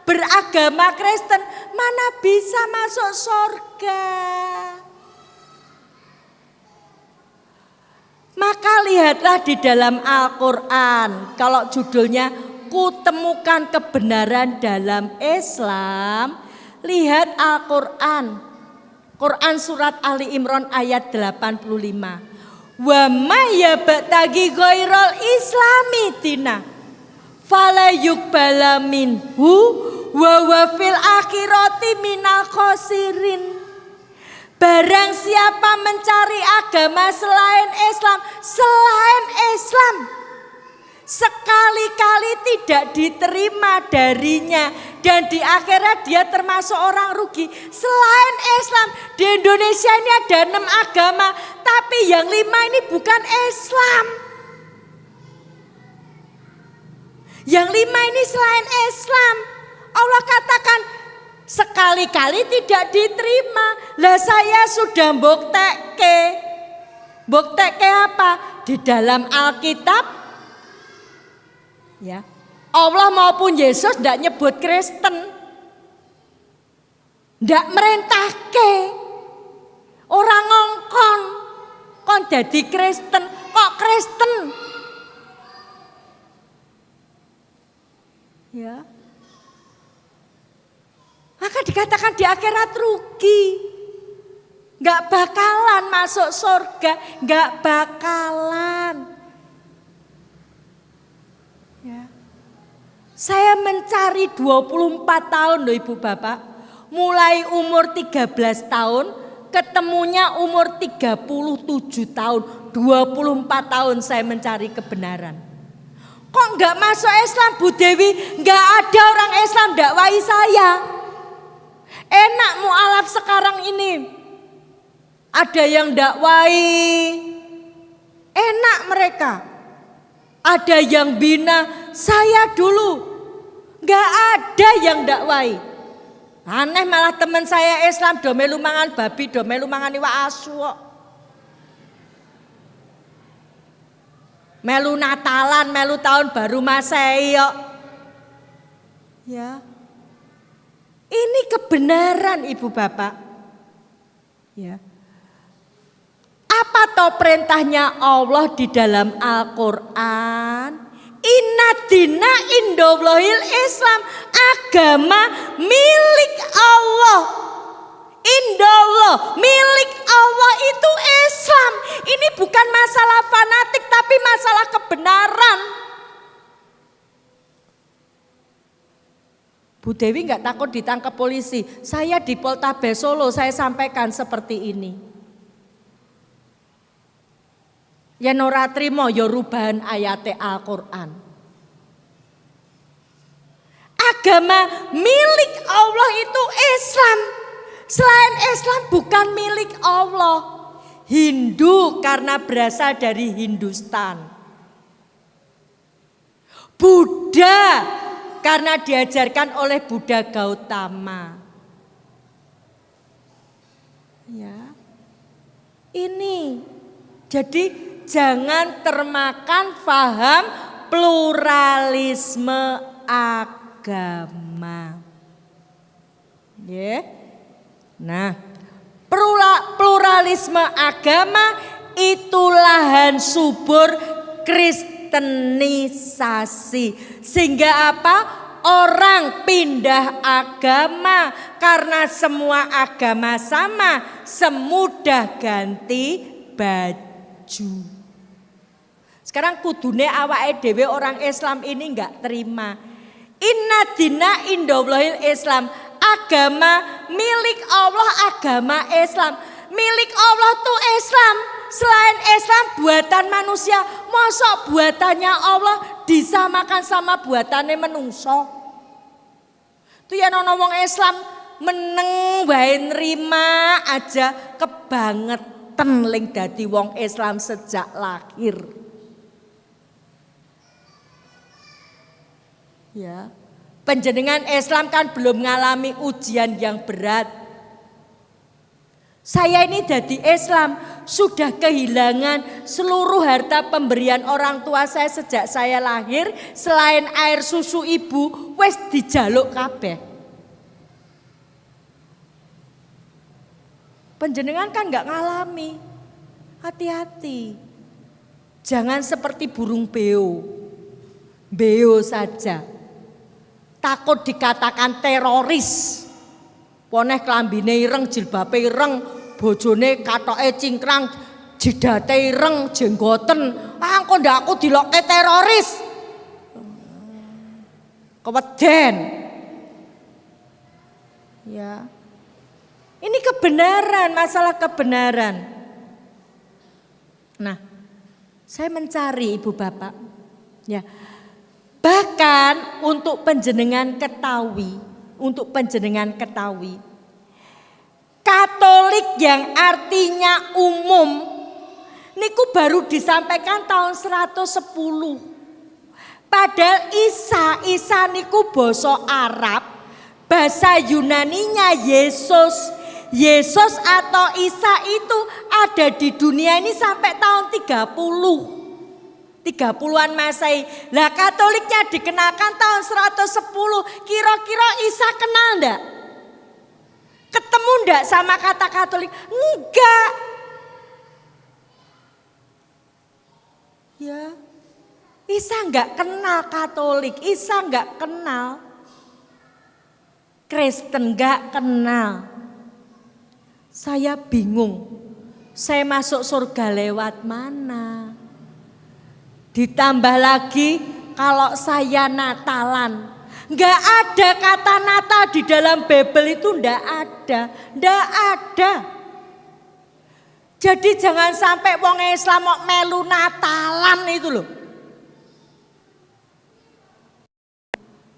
beragama Kristen, mana bisa masuk surga? Maka lihatlah di dalam Al-Quran, kalau judulnya Kutemukan Kebenaran dalam Islam, lihat Al-Quran. Quran surat Ali Imran ayat 85. Wa may yabtaghi ghairal islami dina fala yuqbala minhu wa wa fil akhirati minal khosirin. Barang siapa mencari agama selain Islam sekali-kali tidak diterima darinya dan di akhirat dia termasuk orang rugi. Selain Islam di Indonesia ini ada 6 agama, tapi yang 5 ini bukan Islam. Yang 5 ini selain Islam. Allah katakan sekali-kali tidak diterima. Lah saya sudah mbuktekke. Mbuktekke apa? Di dalam Alkitab ya. Allah maupun Yesus tidak nyebut Kristen. Tidak merintahke. Orang ngongkon. Kon jadi Kristen. Kok Kristen? Ya. Maka dikatakan di akhirat rugi. Gak bakalan masuk surga. Gak bakalan. Ya. Saya mencari 24 tahun loh Ibu Bapak. Mulai umur 13 tahun, ketemunya umur 37 tahun. 24 tahun saya mencari kebenaran. Kok enggak masuk Islam Bu Dewi? Enggak ada orang Islam dakwai saya. Enak mualaf sekarang ini. Ada yang dakwai. Enak mereka. Ada yang bina, saya dulu gak ada yang dakwai. Aneh malah teman saya Islam do melu mangan babi, do melu mangan iwak asu. Melu Natalan, melu tahun baru Masehi kok. Ya. Ini kebenaran Ibu Bapak. Ya. Apa toh perintahnya Allah di dalam Al-Quran? Inna dina indallahil Islam. Agama milik Allah. Indallah, milik Allah itu Islam. Ini bukan masalah fanatik tapi masalah kebenaran. Bu Dewi gak takut ditangkap polisi. Saya di Poltabes Solo saya sampaikan seperti ini. Yen ora trimo ya rubahan ayate Al-Qur'an. Agama milik Allah itu Islam. Selain Islam bukan milik Allah. Hindu karena berasal dari Hindustan. Buddha karena diajarkan oleh Buddha Gautama. Ya. Ini jadi jangan termakan paham pluralisme agama. Ya. Nah, pluralisme agama itu lahan subur kristenisasi. Sehingga apa? orang pindah agama karena semua agama sama, semudah ganti baju. Sekarang kudune awake dhewe orang Islam ini enggak terima. Inna dina indallahil Islam. Agama milik Allah, agama Islam. Milik Allah tuh Islam. Selain Islam buatan manusia. Masa buatannya Allah disamakan sama buatannya menungso. Itu ya nono wong Islam meneng wae nrima aja kebangetan ling dadi wong Islam sejak lahir. Ya. Panjenengan Islam kan belum mengalami ujian yang berat. Saya ini dari Islam sudah kehilangan seluruh harta pemberian orang tua saya sejak saya lahir. Selain air susu ibu, wes dijaluk kabeh. Panjenengan kan nggak ngalami. Hati-hati. Jangan seperti burung beo. Beo saja. Takut dikatakan teroris. Poneh klambine ireng, jilbabe ireng, bojone katoke cingkrang, jidate ireng, jenggoten. Engko ndak aku dilokke teroris. Keweden. Ya. Ini kebenaran, masalah kebenaran. Nah, saya mencari ibu bapak. Ya. Bahkan untuk panjenengan ketahui, Katolik yang artinya umum niku baru disampaikan tahun 110. Padahal Isa niku basa Arab, bahasa Yunaninya Yesus. Yesus atau Isa itu ada di dunia ini sampai tahun 30-an Masehi. Lah Katoliknya dikenalkan tahun 110. Kira-kira Isa kenal enggak? Ketemu enggak sama kata Katolik? Enggak. Ya. Isa enggak kenal Katolik, Isa enggak kenal Kristen, enggak kenal. Saya bingung. Saya masuk surga lewat mana? Ditambah lagi kalau saya Natalan. Enggak ada kata Natal di dalam Bible itu, enggak ada. Jadi jangan sampai wong Islam mau melu Natalan itu loh.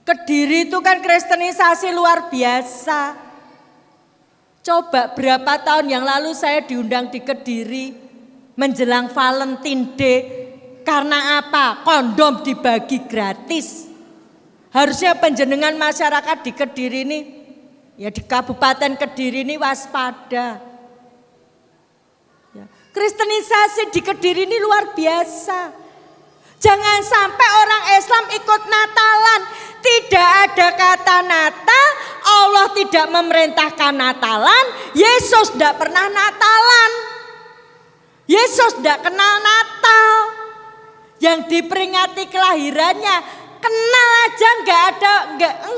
Kediri itu kan kristenisasi luar biasa. Coba berapa tahun yang lalu saya diundang di Kediri menjelang Valentine Day. Karena apa? Kondom dibagi gratis. Harusnya panjenengan masyarakat di Kediri ini, ya di Kabupaten Kediri ini waspada. Ya. Kristenisasi di Kediri ini luar biasa. Jangan sampai orang Islam ikut Natalan. Tidak ada kata Natal, Allah tidak memerintahkan Natalan, Yesus tidak pernah Natalan. Yesus tidak kenal Natal. Yang diperingati kelahirannya, kenal aja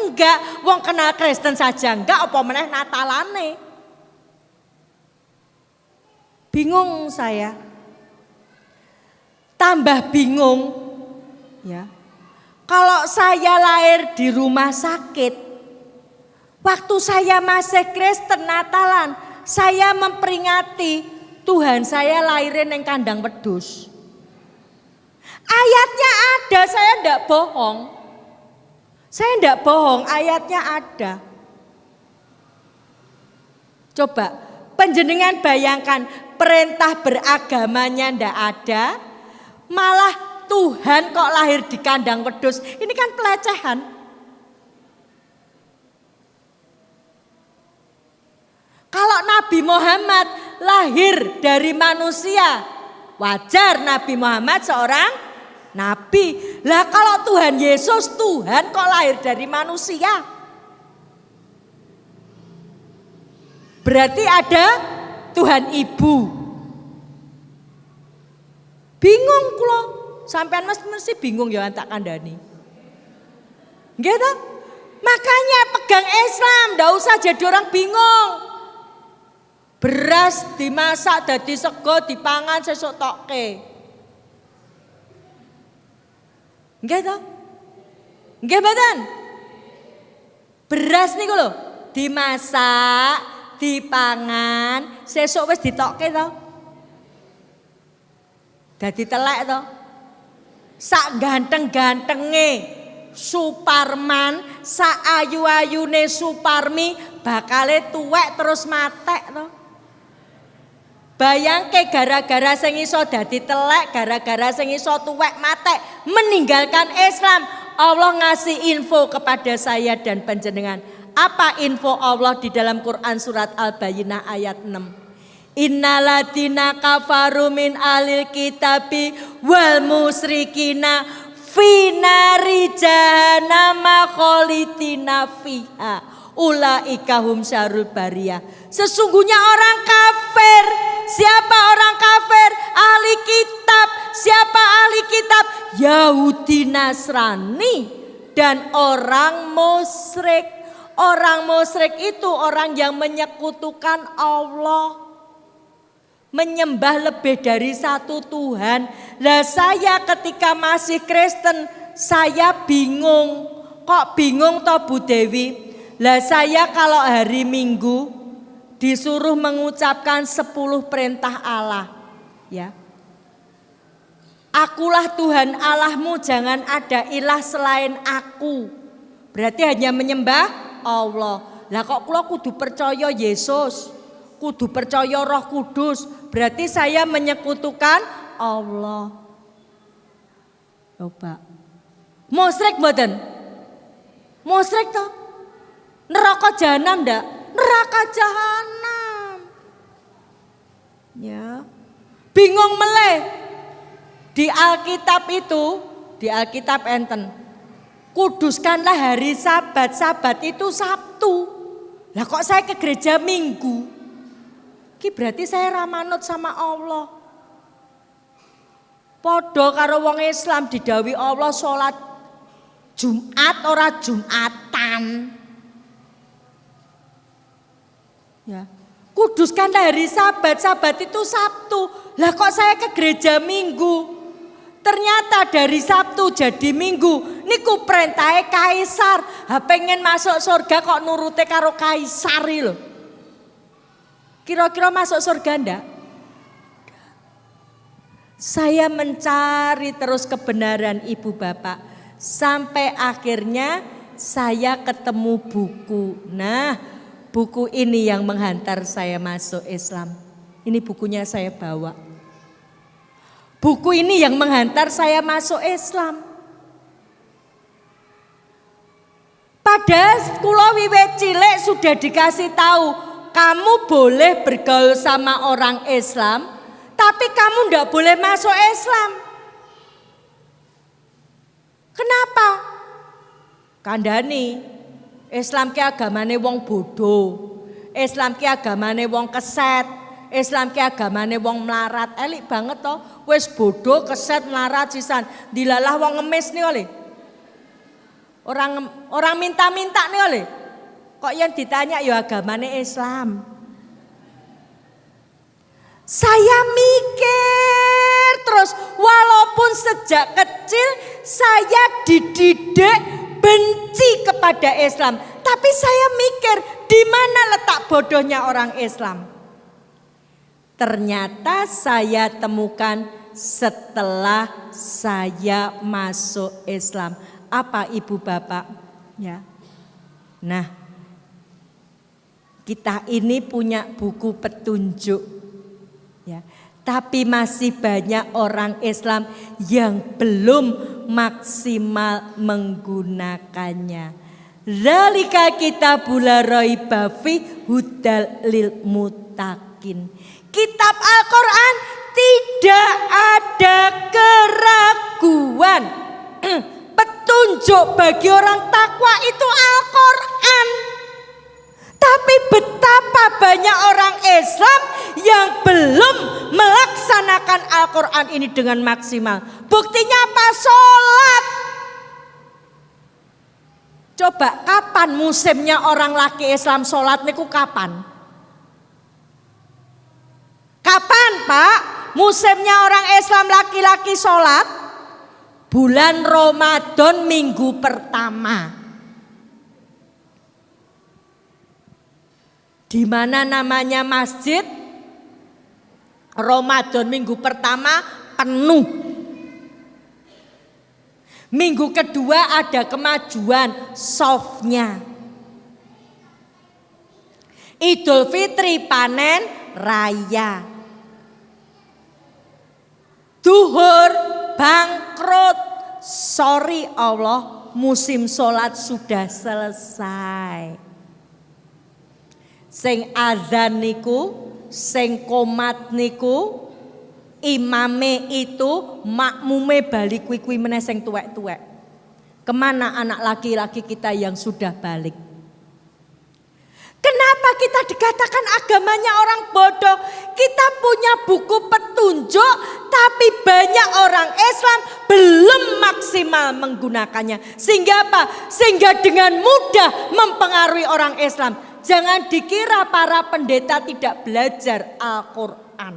enggak. Wong kenal Kristen saja enggak, apa meneh Natalane. Bingung saya. Tambah bingung ya. Kalau saya lahir di rumah sakit, waktu saya masih Kristen Natalan, saya memperingati Tuhan saya lahirin yang kandang wedhus. Ayatnya ada, saya enggak bohong. Ayatnya ada. Coba panjenengan bayangkan, perintah beragamanya enggak ada, malah Tuhan kok lahir di kandang wedhus. Ini kan pelecehan. Kalau Nabi Muhammad lahir dari manusia, wajar Nabi Muhammad seorang nabi. Lah kalau Tuhan Yesus, Tuhan kok lahir dari manusia? Berarti ada Tuhan Ibu. Bingung kula. Sampean mesti bingung ya tak kandhani. Nggih ta? Makanya pegang Islam, ndak usah jadi orang bingung. Beras dimasak dadi sego dipangan sesuk tokke. Nggih to? Nggih mboten? Beras niku lho, dimasak, dipangan, sesuk wis ditokke to. Dadi telek to. Sak ganteng-gantenge Suparman, sak ayu-ayune Suparmi bakale tuwek terus matek to. Bayangke gara-gara sing iso dadi telek, gara-gara sing iso tuwek matek, meninggalkan Islam. Allah ngasih info kepada saya dan panjenengan. Apa info Allah di dalam Quran surat Al-Bayyinah ayat 6? Innaladina kafaru min alil kitabi wal musrikina finari jahannama khalidina fiha ulaika hum syarrul bariyah. Sesungguhnya orang kafir. Siapa orang kafir? Ahli kitab. Siapa ahli kitab? Yahudi, Nasrani dan orang musyrik. Orang musyrik itu orang yang menyekutukan Allah, menyembah lebih dari satu Tuhan. Lah saya ketika masih Kristen saya bingung. Kok bingung toh Bu Dewi? Lah saya kalau hari Minggu disuruh mengucapkan 10 perintah Allah, ya. Akulah Tuhan Allahmu, jangan ada ilah selain aku. Berarti hanya menyembah Allah. Lah kok kula kudu percaya Yesus, kudu percaya Roh Kudus, berarti saya menyekutukan Allah. Coba. Musyrik mboten? Musyrik toh? Neraka jahanam ndak? Neraka jahanam. Ya. Bingung meleh. Di Alkitab itu, di Alkitab enten. Kuduskanlah hari Sabat. Sabat itu Sabtu. Lah kok saya ke gereja Minggu? Ki berarti saya ramanut sama Allah. Podo karo wong Islam didhawuhi Allah salat Jumat ora Jumatan. Ya. Kuduskanlah hari Sabat. Sabat itu Sabtu. Lah kok saya ke gereja Minggu? Ternyata dari Sabtu jadi Minggu. Niku perintahe kaisar. Ha pengen masuk surga kok nurute karo kaisar lho. Kira-kira masuk surga ndak? Saya mencari terus kebenaran Ibu Bapak. Sampai akhirnya saya ketemu buku. Nah, buku ini yang menghantar saya masuk Islam. Ini bukunya saya bawa. Buku ini yang menghantar saya masuk Islam. Padahal kula wiwit cilik sudah dikasih tahu, kamu boleh bergaul sama orang Islam, tapi kamu ndak boleh masuk Islam. Kenapa? Kandhani, Islam ki agamane wong bodoh, Islam ki agamane wong keset, Islam ki agamane wong melarat. Elik banget toh, wis bodoh, keset, melarat sisan. Dilalah wong ngemis nih oleh. Orang minta-minta nih oleh. Kok yang ditanya ya agamane Islam. Saya mikir terus, walaupun sejak kecil saya dididik benci kepada Islam, tapi saya mikir di mana letak bodohnya orang Islam. Ternyata saya temukan setelah saya masuk Islam. Apa Ibu Bapak? Ya. Nah, kita ini punya buku petunjuk. Ya. Tapi masih banyak orang Islam yang belum maksimal menggunakannya. Zalika kitabul la raiba fi hudal lil muttaqin. Kitab Al-Quran tidak ada keraguan. Petunjuk bagi orang takwa itu Al-Quran. Tapi betapa banyak orang Islam yang belum melaksanakan Al-Quran ini dengan maksimal. Buktinya apa? Sholat. Coba kapan musimnya orang laki Islam sholat niku kapan? Kapan Pak musimnya orang Islam laki-laki sholat? Bulan Ramadan minggu pertama. Di mana namanya masjid Ramadan minggu pertama penuh. Minggu kedua ada kemajuan softnya. Idul Fitri panen raya. Duhur bangkrut. Sorry Allah, musim sholat sudah selesai. Sing azan niku, sing komat niku, imame itu makmume balik kuwi meneh sing tuwek-tuwek. Kemana anak laki-laki kita yang sudah balik? Kenapa kita dikatakan agamanya orang bodoh? Kita punya buku petunjuk, tapi banyak orang Islam belum maksimal menggunakannya. Sehingga apa? Sehingga dengan mudah mempengaruhi orang Islam. Jangan dikira para pendeta tidak belajar Al-Quran.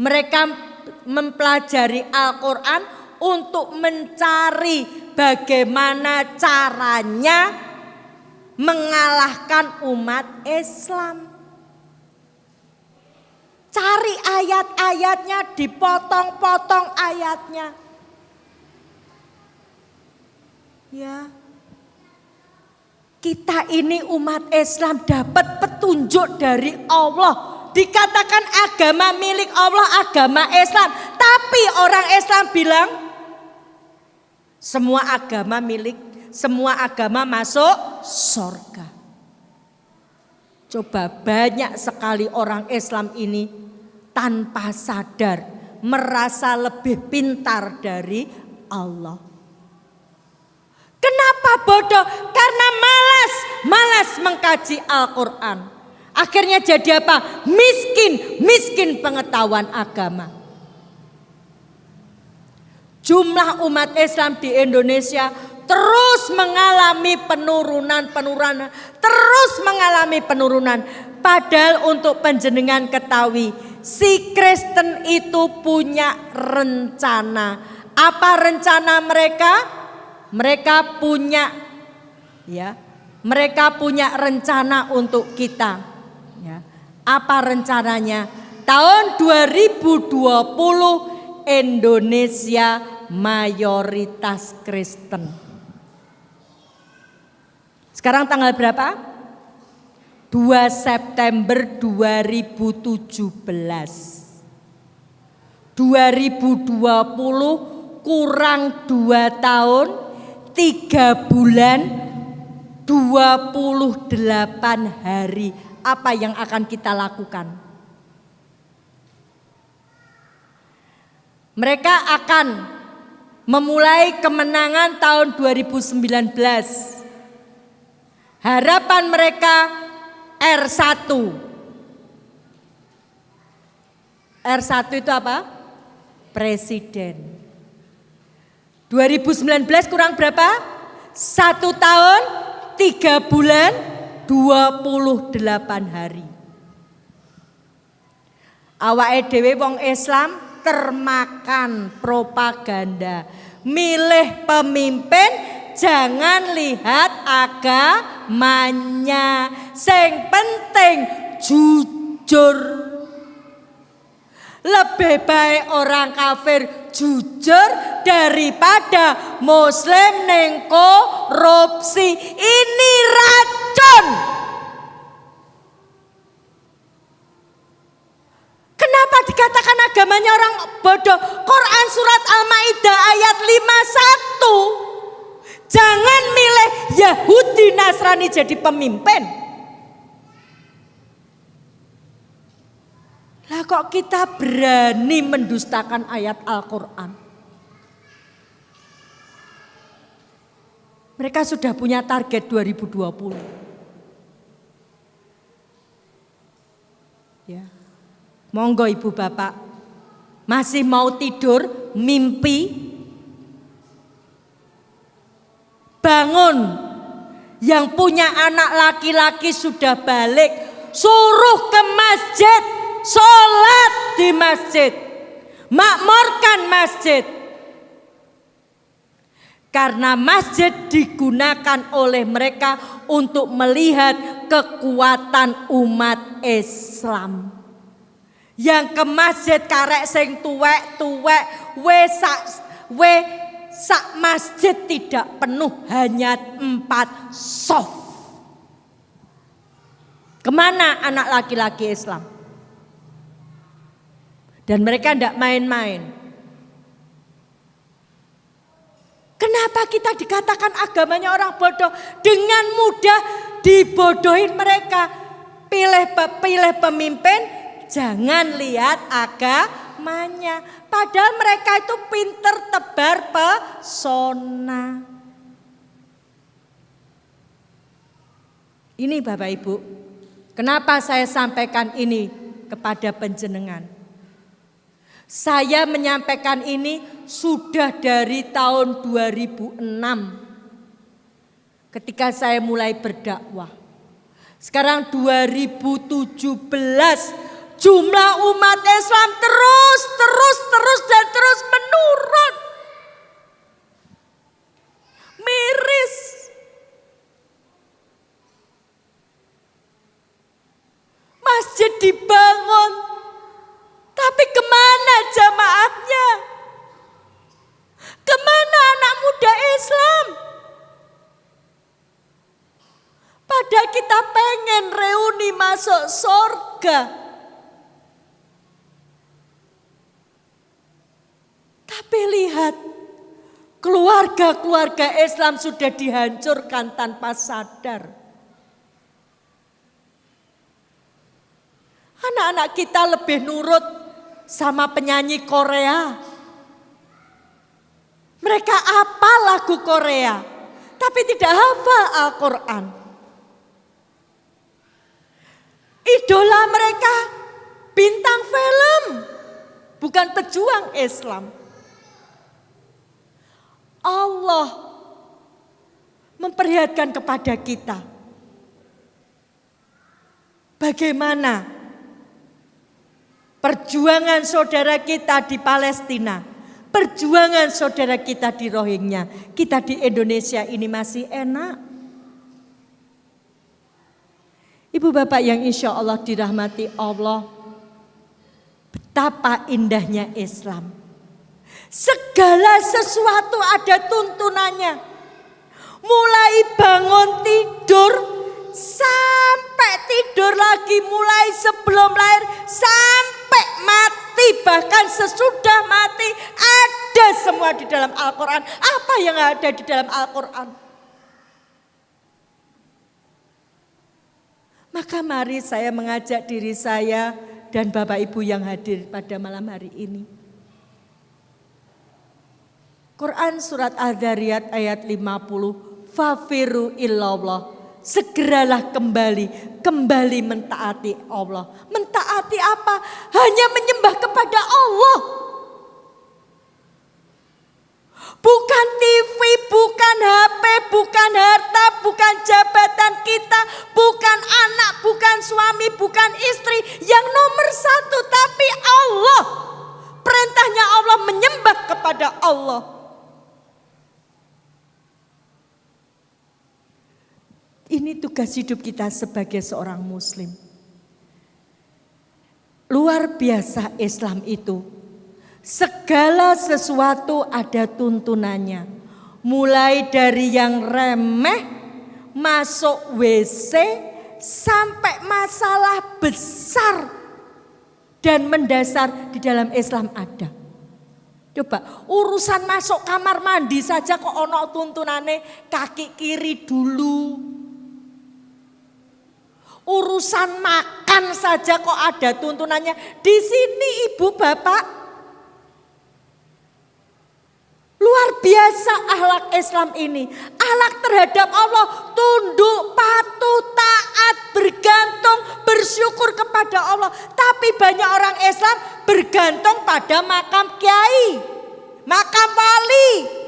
Mereka mempelajari Al-Quran untuk mencari bagaimana caranya mengalahkan umat Islam. Cari ayat-ayatnya, dipotong-potong ayatnya. Ya. Kita ini umat Islam dapat petunjuk dari Allah. Dikatakan agama milik Allah, agama Islam. Tapi orang Islam bilang semua agama milik, semua agama masuk surga. Coba banyak sekali orang Islam ini tanpa sadar merasa lebih pintar dari Allah. Kenapa bodoh? Karena malas mengkaji Al-Quran. Akhirnya jadi apa? Miskin pengetahuan agama. Jumlah umat Islam di Indonesia terus mengalami penurunan. Padahal untuk panjenengan ketahui, si Kristen itu punya rencana. Apa rencana mereka? Mereka punya rencana untuk kita. Ya. Apa rencananya? Tahun 2020 Indonesia mayoritas Kristen. Sekarang tanggal berapa? 2 September 2017. 2020 kurang 2 tahun, 3 bulan, 28 hari. Apa yang akan kita lakukan? Mereka akan memulai kemenangan tahun 2019. Harapan mereka R1. R1 itu apa? Presiden. 2019 kurang berapa? 1 tahun, 3 bulan, 28 hari. Awake dhewe wong Islam termakan propaganda. Milih pemimpin jangan lihat agamanya. Sing penting jujur. Lebih baik orang kafir jujur daripada muslim ning korupsi. Ini racun. Kenapa dikatakan agamanya orang bodoh? Quran surat Al-Maidah ayat 51. Jangan milih Yahudi Nasrani jadi pemimpin. Lah kok kita berani mendustakan ayat Al-Quran? Mereka sudah punya target 2020. Ya. Monggo ibu bapak, masih mau tidur, mimpi? bangun. Yang punya anak laki-laki sudah balik, suruh ke masjid, sholat di masjid, makmurkan masjid. Karena masjid digunakan oleh mereka untuk melihat kekuatan umat Islam. Yang ke masjid karek sing tuwek-tuwek, sak masjid tidak penuh, hanya 4 soft. Kemana anak laki-laki Islam? Dan mereka tidak main-main. Kenapa kita dikatakan agamanya orang bodoh? Dengan mudah dibodohin mereka. Pilih pemimpin, jangan lihat agamanya. Padahal mereka itu pinter tebar pesona. Ini Bapak Ibu, kenapa saya sampaikan ini kepada panjenengan? Saya menyampaikan ini sudah dari tahun 2006 ketika saya mulai berdakwah. Sekarang 2017 jumlah umat Islam terus menurun. Miris. Masjid dibangun, tapi kemana jamaahnya? Kemana anak muda Islam? Padahal kita pengen reuni masuk surga. Tapi lihat, keluarga-keluarga Islam sudah dihancurkan tanpa sadar. Anak-anak kita lebih nurut sama penyanyi Korea. Mereka hafal lagu Korea, tapi tidak hafal Al-Quran. Idola mereka bintang film, bukan pejuang Islam. Allah memperlihatkan kepada kita bagaimana perjuangan saudara kita di Palestina, perjuangan saudara kita di Rohingya, kita di Indonesia ini masih enak. Ibu bapak yang insya Allah dirahmati Allah, betapa indahnya Islam. Segala sesuatu ada tuntunannya. Mulai bangun tidur sampai tidur lagi, mulai sebelum lahir sampai mati, bahkan sesudah mati, ada semua di dalam Al-Quran. Apa yang ada di dalam Al-Quran? Maka mari saya mengajak diri saya dan Bapak Ibu yang hadir pada malam hari ini. Quran surat Al-Dzariyat ayat 50, fafiru illallah. Segeralah kembali mentaati Allah. Mentaati apa? Hanya menyembah kepada Allah. Bukan TV, bukan HP, bukan harta, bukan jabatan kita, bukan anak, bukan suami, bukan istri. Yang nomor satu, tapi Allah. Perintahnya Allah, menyembah kepada Allah. Ini tugas hidup kita sebagai seorang muslim. Luar biasa Islam itu. Segala sesuatu ada tuntunannya. Mulai dari yang remeh, masuk WC, sampai masalah besar dan mendasar di dalam Islam ada. Coba urusan masuk kamar mandi saja kok ono tuntunane kaki kiri dulu. Urusan makan saja kok ada tuntunannya. Di sini ibu bapak, luar biasa akhlak Islam ini. Akhlak terhadap Allah, tunduk, patuh, taat, bergantung, bersyukur kepada Allah. Tapi banyak orang Islam bergantung pada makam kiai, makam wali.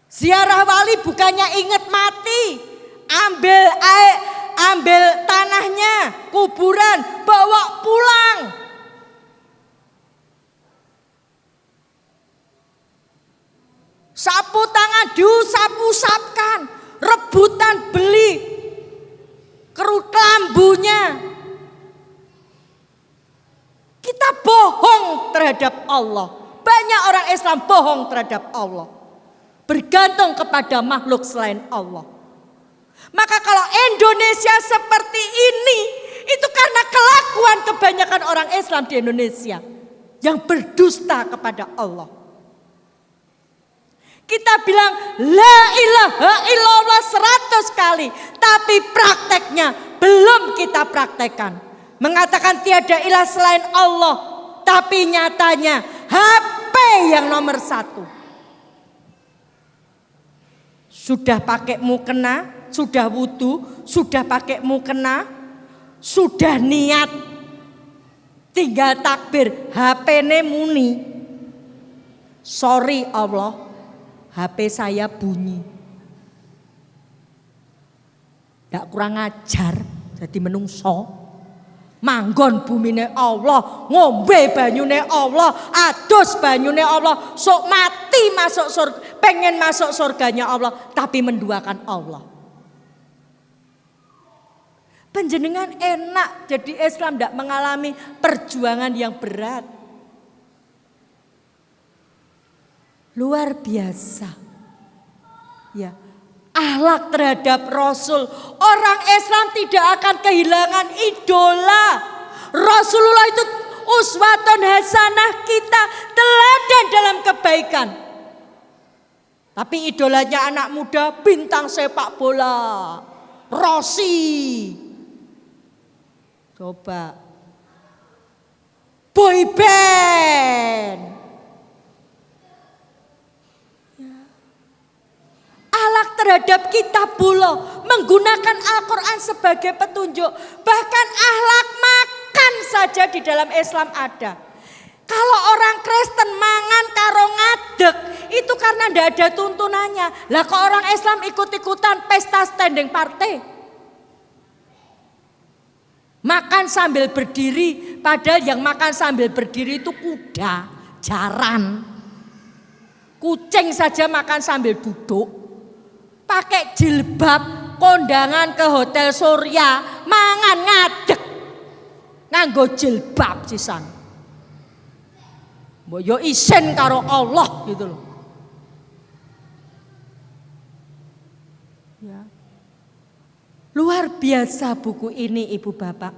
Ziarah wali bukannya ingat mati, ambil tanahnya, kuburan, bawa pulang. Sapu tangan diusap-usapkan, rebutan beli kerut lambunya. Kita bohong terhadap Allah. Banyak orang Islam bohong terhadap Allah, bergantung kepada makhluk selain Allah. Maka kalau Indonesia seperti ini, itu karena kelakuan kebanyakan orang Islam di Indonesia yang berdusta kepada Allah. Kita bilang la ilaha illallah 100 kali, tapi prakteknya belum kita praktekkan. Mengatakan tiada ilah selain Allah, tapi nyatanya HP yang nomor 1. Sudah pakai mukena, sudah wudu, sudah pakai mukena, sudah niat, tinggal takbir, HP-ne muni. Sorry Allah, HP saya bunyi. Ndak kurang ajar jadi menungso. Manggon bumine Allah, ngombe banyune Allah, adus banyune Allah, sok mati masuk surga, pengen masuk surganya Allah, tapi menduakan Allah. Panjenengan enak jadi Islam, ndak mengalami perjuangan yang berat. Luar biasa. Ya, akhlak terhadap Rasul. Orang Islam tidak akan kehilangan idola. Rasulullah itu uswatun hasanah kita, teladan dalam kebaikan. Tapi idolanya anak muda, bintang sepak bola, Rossi. Coba boy band. Akhlak terhadap kitabullah, menggunakan Al-Quran sebagai petunjuk. Bahkan akhlak makan saja di dalam Islam ada. Kalau orang Kristen mangan karo ngadeg, itu karena tidak ada tuntunannya. Lah kok orang Islam ikut-ikutan pesta standing party? Makan sambil berdiri, padahal yang makan sambil berdiri itu kuda, jaran. Kucing saja makan sambil duduk. Pakai jilbab, kondangan ke Hotel Surya, mangan ngadeg, nganggo jilbab sisan. Mbok yo isin karo Allah gitu loh. Ya. Luar biasa buku ini Ibu Bapak.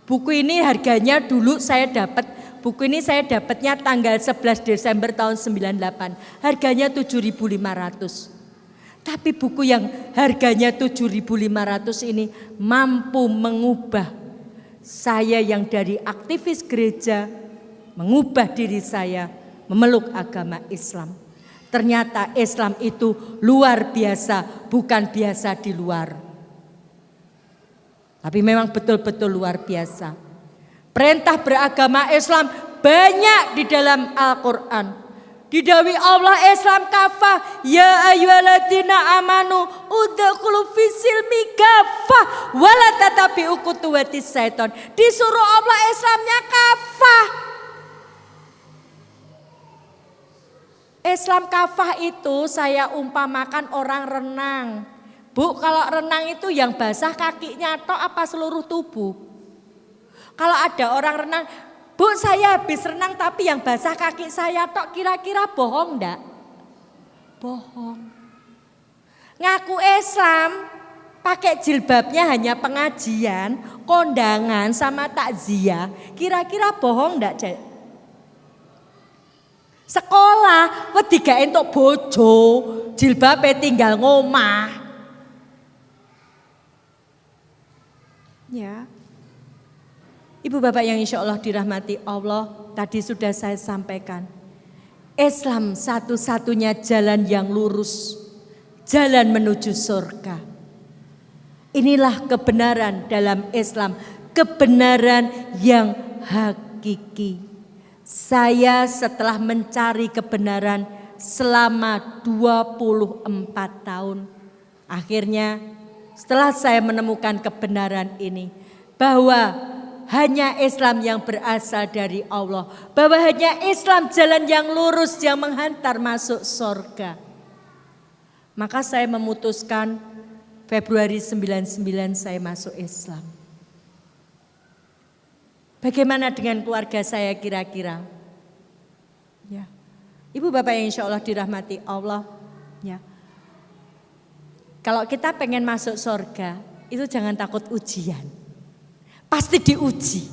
Buku ini harganya dulu saya dapat, buku ini saya dapatnya tanggal 11 Desember tahun 98. Harganya 7.500. Tapi buku yang harganya 7.500 ini mampu mengubah saya yang dari aktivis gereja, mengubah diri saya memeluk agama Islam. Ternyata Islam itu luar biasa, bukan biasa di luar. Tapi memang betul-betul luar biasa. Perintah beragama Islam banyak di dalam Al-Quran. Didawi Allah Islam kafah, ya ayyuhalladzina amanu udkhulu fisilmi kafah wala tatabi'u khutuwatis syaiton. Disuruh Allah Islamnya kafah. Islam kafah itu saya umpamakan orang renang. Bu, kalau renang itu yang basah kakinya tok apa seluruh tubuh? Kalau ada orang renang, Bu, saya habis renang tapi yang basah kaki saya tok, kira-kira bohong enggak? Bohong. Ngaku Islam, pakai jilbabnya hanya pengajian, kondangan sama takziah, kira-kira bohong enggak, Cek? Sekolah, wedi gak entuk bojo, jilbabe tinggal ngomah. Ya. Ibu bapak yang insya Allah dirahmati Allah, tadi sudah saya sampaikan. Islam satu-satunya jalan yang lurus, jalan menuju surga. Inilah kebenaran dalam Islam, kebenaran yang hakiki. Saya setelah mencari kebenaran, selama 24 tahun. Akhirnya setelah saya menemukan kebenaran ini, bahwa hanya Islam yang berasal dari Allah, bahwa hanya Islam jalan yang lurus yang menghantar masuk surga. Maka saya memutuskan Februari 99 saya masuk Islam. Bagaimana dengan keluarga saya kira-kira? Ya. Ibu bapak yang insya Allah dirahmati Allah. Ya. Kalau kita pengen masuk surga, itu jangan takut ujian. Pasti diuji.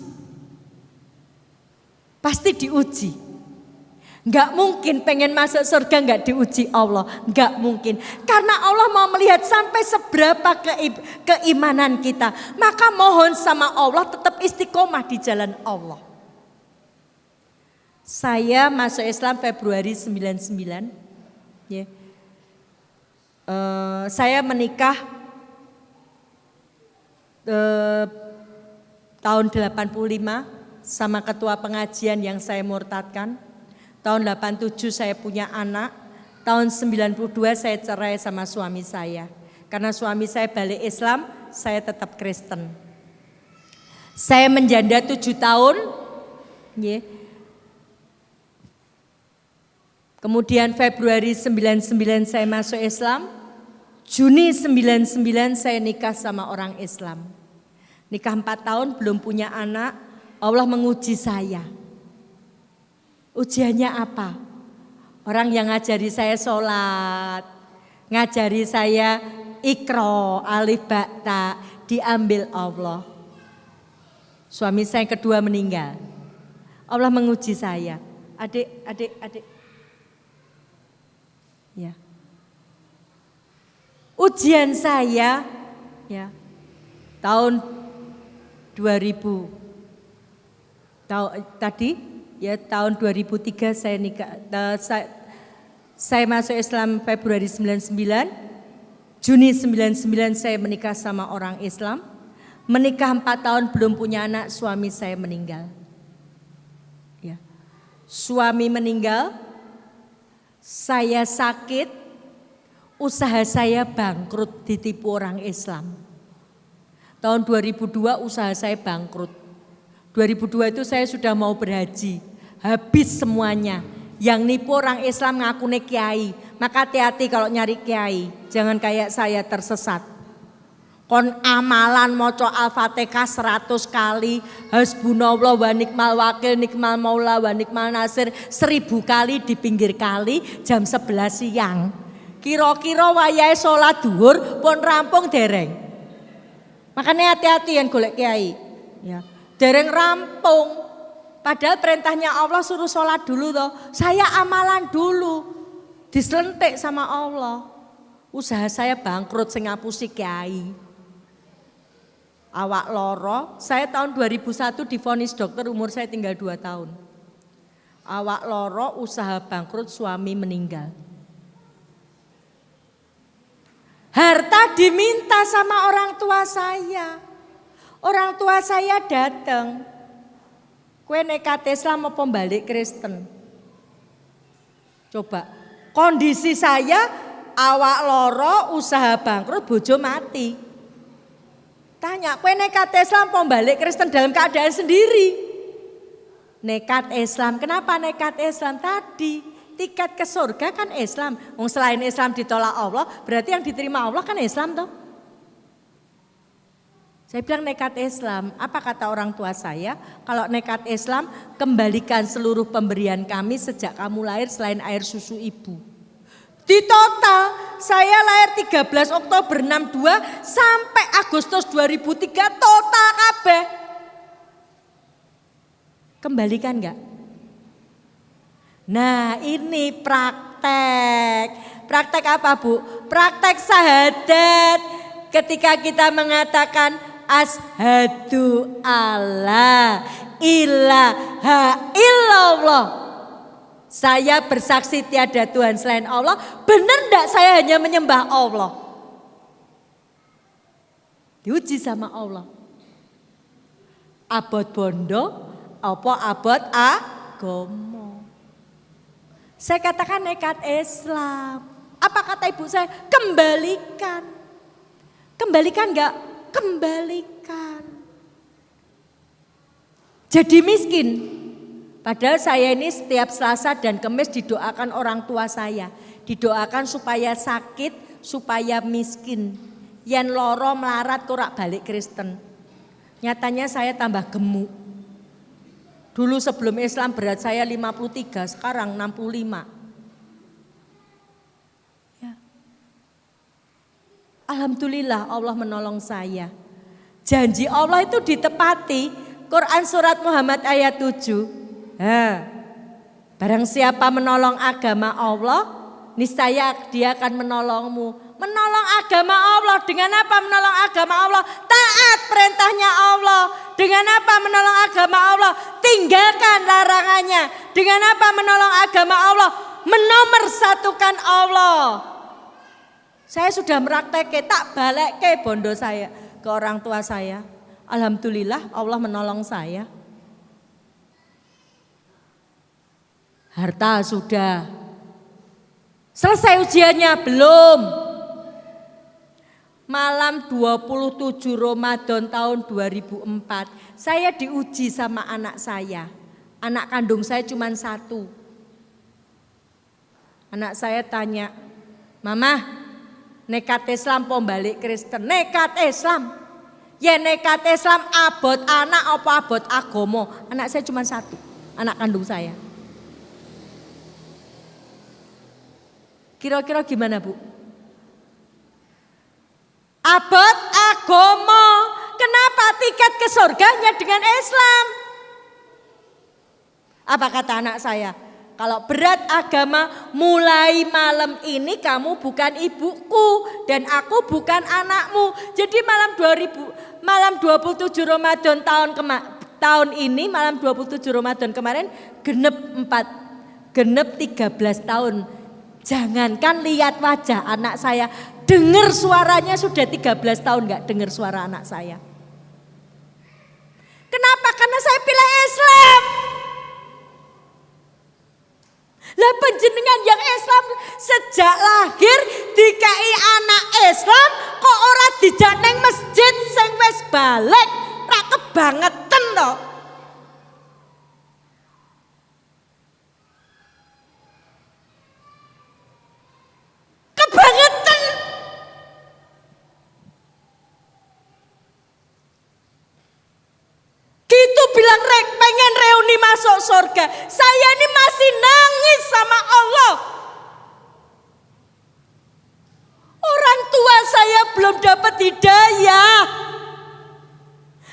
Pasti diuji. Enggak mungkin pengen masuk surga enggak diuji Allah. Enggak mungkin. Karena Allah mau melihat sampai seberapa keimanan kita. Maka mohon sama Allah tetap istiqomah di jalan Allah. Saya masuk Islam Februari 99. Ya. Saya menikah tahun 85 sama ketua pengajian yang saya murtadkan. Tahun 87 saya punya anak. Tahun 92 saya cerai sama suami saya. Karena suami saya balik Islam, saya tetap Kristen. Saya menjanda 7 tahun. Yeah. Kemudian Februari 99 saya masuk Islam. Juni 99 saya nikah sama orang Islam. Nikah 4 tahun belum punya anak, Allah menguji saya. Ujiannya apa? Orang yang ngajari saya sholat, ngajari saya ikro, alif, ba, ta, diambil Allah. Suami saya yang kedua meninggal. Allah menguji saya. Adik. Ya. Ujian saya ya tahun 2000 tahun 2003 saya nikah. Saya masuk Islam Februari 99. Juni 99 saya menikah sama orang Islam. Menikah 4 tahun belum punya anak, suami saya meninggal. Ya. Suami meninggal, saya sakit, usaha saya bangkrut ditipu orang Islam. Tahun 2002 usaha saya bangkrut. 2002 itu saya sudah mau berhaji, habis semuanya. Yang nipu orang Islam ngakune kiai. Maka hati-hati kalau nyari kiai, jangan kayak saya tersesat. Kon amalan maca Al-Fatihah 100 kali, hasbunallah wa ni'mal wakil, nikmal maula wa nikmal nasir 1000 kali di pinggir kali jam 11 siang. Kira-kira wayahe salat dhuwur pun rampung dereng. Makanya hati-hati yang golek kiai. Ya, dereng rampung. Padahal perintahnya Allah suruh sholat dulu toh. Saya amalan dulu. Diselentik sama Allah. Usaha saya bangkrut sing ngapusi kiai. Awak loro, saya tahun 2001 divonis dokter, umur saya tinggal 2 tahun. Awak loro, usaha bangkrut, suami meninggal. Harta diminta sama orang tua saya. Orang tua saya datang. Kue nekat Islam apa balik Kristen? Coba. Kondisi saya awak loro, usaha bangkrut, bojo mati. Tanya, kue nekat Islam apa balik Kristen dalam keadaan sendiri? Nekat Islam. Kenapa nekat Islam? Tadi tiket ke surga kan Islam. Selain Islam ditolak Allah, berarti yang diterima Allah kan Islam toh. Saya bilang nekat Islam. Apa kata orang tua saya? Kalau nekat Islam, kembalikan seluruh pemberian kami sejak kamu lahir selain air susu ibu. Di total, saya lahir 13 Oktober 62 sampai Agustus 2003 total kabeh. Kembalikan enggak? Nah ini praktek. Praktek apa Bu? Praktek syahadat. Ketika kita mengatakan asyhadu alla ilaha illallah. Saya bersaksi tiada Tuhan selain Allah. Benar enggak saya hanya menyembah Allah? Diuji sama Allah. Abot bondo apa abot agama. Saya katakan nekat Islam. Apa kata ibu saya? Kembalikan. Kembalikan enggak? Kembalikan. Jadi miskin. Padahal saya ini setiap Selasa dan Kamis didoakan orang tua saya. Didoakan supaya sakit, supaya miskin. Yen loro melarat korak balik Kristen. Nyatanya saya tambah gemuk. Dulu sebelum Islam berat saya 53, sekarang 65. Ya. Alhamdulillah Allah menolong saya. Janji Allah itu ditepati. Quran surat Muhammad ayat 7. Barang siapa menolong agama Allah, niscaya dia akan menolongmu. Menolong agama Allah, dengan apa menolong agama Allah? Taat perintahnya Allah. Dengan apa menolong agama Allah? Tinggalkan larangannya. Dengan apa menolong agama Allah? Menomorsatukan Allah. Saya sudah meraktek, tak balik ke bondo saya, ke orang tua saya. Alhamdulillah Allah menolong saya. Harta sudah. Selesai ujiannya? Belum. Malam 27 Ramadan tahun 2004, saya diuji sama anak saya. Anak kandung saya cuma satu. Anak saya tanya, Mama, nekat Islam apa balik Kristen? Nekat Islam. Ya nekat Islam abot anak apa abot agomo? Anak saya cuma satu, anak kandung saya. Kira-kira gimana, Bu? Abot agomo. Kenapa tiket ke surganya dengan Islam? Apa kata anak saya? Kalau berat agama, mulai malam ini kamu bukan ibuku dan aku bukan anakmu. Jadi malam 27 Ramadan tahun ini, malam 27 Ramadan kemarin genep 13 tahun. Jangankan lihat wajah anak saya, dengar suaranya sudah 13 tahun gak dengar suara anak saya. Kenapa? Karena saya pilih Islam. Lah panjenengan yang Islam sejak lahir dikai anak Islam kok ora dijak nang masjid sing wis balik, ra kebangetan to. Kebangetan. Gitu bilang pengen reuni masuk surga. Saya ini masih nangis sama Allah. Orang tua saya belum dapat hidayah.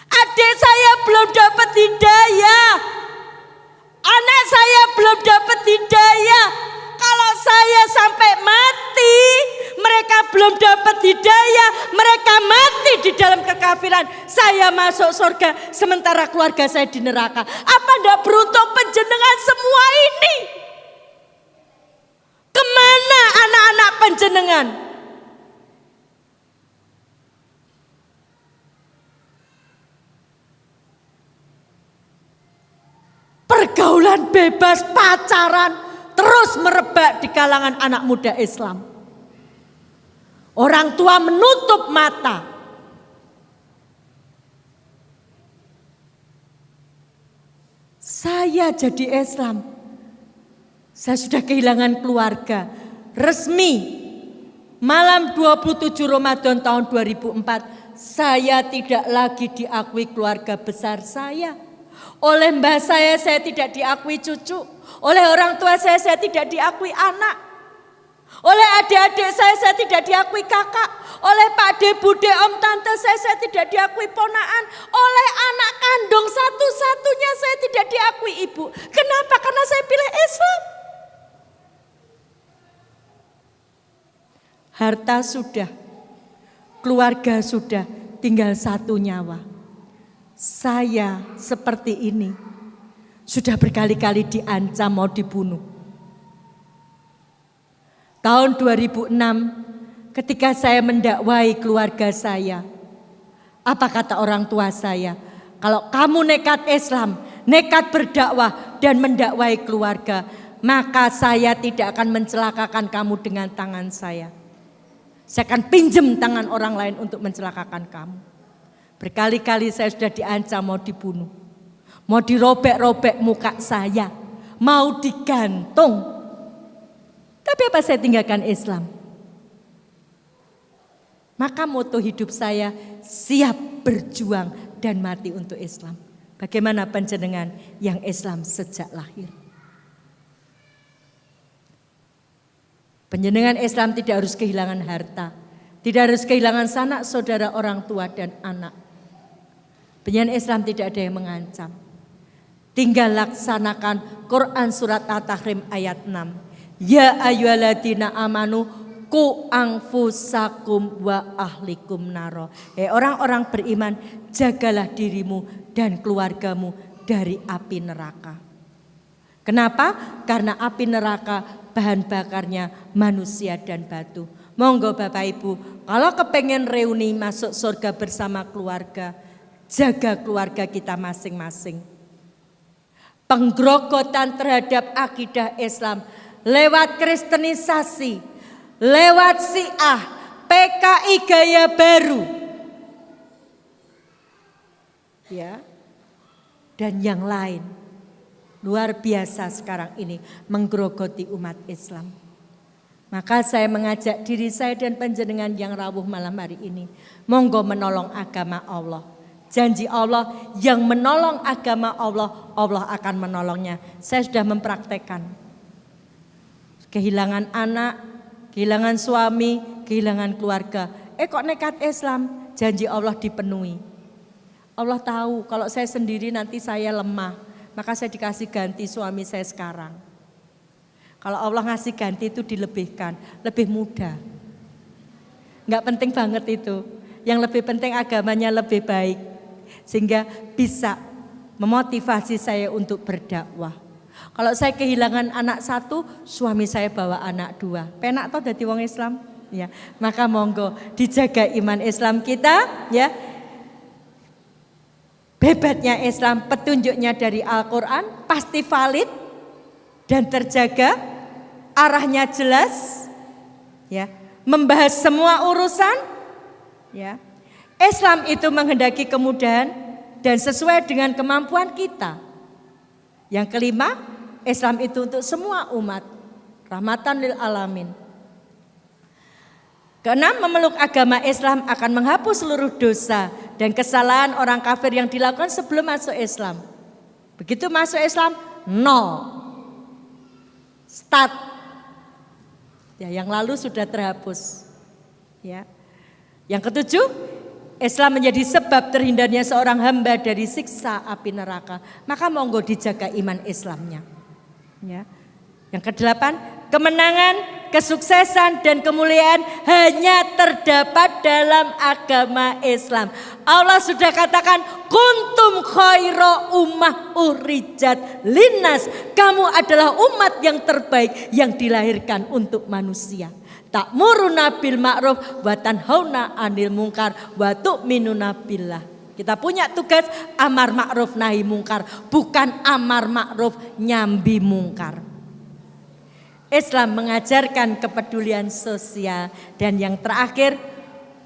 Adik saya belum dapat hidayah. Anak saya belum dapat hidayah. Kalau saya sampai mati, mereka belum dapat hidayah, mereka mati di dalam kekafiran. Saya masuk surga, sementara keluarga saya di neraka. Apa ndak beruntung panjenengan semua ini? Kemana anak-anak panjenengan? Pergaulan bebas, pacaran terus merebak di kalangan anak muda Islam. Orang tua menutup mata. Saya jadi Islam. Saya sudah kehilangan keluarga. Resmi malam 27 Ramadan tahun 2004, saya tidak lagi diakui keluarga besar saya. Oleh mbah saya tidak diakui cucu. Oleh orang tua saya tidak diakui anak. Oleh adik-adik saya tidak diakui kakak. Oleh pak de, bude, om, tante saya tidak diakui ponaan. Oleh anak kandung satu-satunya saya tidak diakui ibu. Kenapa? Karena saya pilih Islam. Harta sudah, keluarga sudah, tinggal satu nyawa. Saya seperti ini. Sudah berkali-kali diancam mau dibunuh. Tahun 2006 ketika saya mendakwai keluarga saya. Apa kata orang tua saya? Kalau kamu nekat Islam, nekat berdakwah dan mendakwai keluarga, maka saya tidak akan mencelakakan kamu dengan tangan saya. Saya akan pinjam tangan orang lain untuk mencelakakan kamu. Berkali-kali saya sudah diancam mau dibunuh. Mau dirobek-robek muka saya. Mau digantung. Tapi apa saya tinggalkan Islam? Maka moto hidup saya siap berjuang dan mati untuk Islam. Bagaimana panjenengan yang Islam sejak lahir? Panjenengan Islam tidak harus kehilangan harta, tidak harus kehilangan sanak saudara, orang tua dan anak. Panjenengan Islam tidak ada yang mengancam. Tinggal laksanakan Quran surat At-Tahrim ayat 6. Ya ayyuhalladzina amanu ku anfusakum wa ahlikum naro. Orang-orang beriman, jagalah dirimu dan keluargamu dari api neraka. Kenapa? Karena api neraka bahan bakarnya manusia dan batu. Monggo Bapak Ibu, kalau kepengen reuni masuk surga bersama keluarga, jaga keluarga kita masing-masing. Penggerogotan terhadap akidah Islam lewat kristenisasi, lewat Syiah, PKI gaya baru, ya, dan yang lain. Luar biasa sekarang ini menggerogoti umat Islam. Maka saya mengajak diri saya dan panjenengan yang rawuh malam hari ini, monggo menolong agama Allah. Janji Allah, yang menolong agama Allah, Allah akan menolongnya. Saya sudah mempraktekkan. Kehilangan anak, kehilangan suami, kehilangan keluarga. Kok nekat Islam? Janji Allah dipenuhi. Allah tahu kalau saya sendiri nanti saya lemah. Maka saya dikasih ganti suami saya sekarang. Kalau Allah ngasih ganti itu dilebihkan, lebih mudah. Enggak penting banget itu. Yang lebih penting agamanya lebih baik. Sehingga bisa memotivasi saya untuk berdakwah. Kalau saya kehilangan anak satu, suami saya bawa anak dua. Penak toh dadi wong Islam? Ya, maka monggo dijaga iman Islam kita, ya. Hebatnya Islam, petunjuknya dari Al-Quran pasti valid dan terjaga, arahnya jelas, ya, membahas semua urusan, ya. Islam itu menghendaki kemudahan dan sesuai dengan kemampuan kita. Yang kelima, Islam itu untuk semua umat, rahmatan lil alamin. Keenam, memeluk agama Islam akan menghapus seluruh dosa dan kesalahan orang kafir yang dilakukan sebelum masuk Islam. Begitu masuk Islam, nol. Start. Ya, yang lalu sudah terhapus. Ya. Yang ketujuh, Islam menjadi sebab terhindarnya seorang hamba dari siksa api neraka. Maka monggo dijaga iman Islamnya. Ya. Yang kedelapan, kemenangan, kesuksesan dan kemuliaan hanya terdapat dalam agama Islam. Allah sudah katakan, kuntum khaira ummah urijat linnas. Kamu adalah umat yang terbaik yang dilahirkan untuk manusia. Ta'muruna bil ma'ruf wa tanhauna 'anil munkar wa tu'minuna billah. Kita punya tugas amar ma'ruf nahi mungkar, bukan amar ma'ruf nyambi mungkar. Islam mengajarkan kepedulian sosial dan yang terakhir,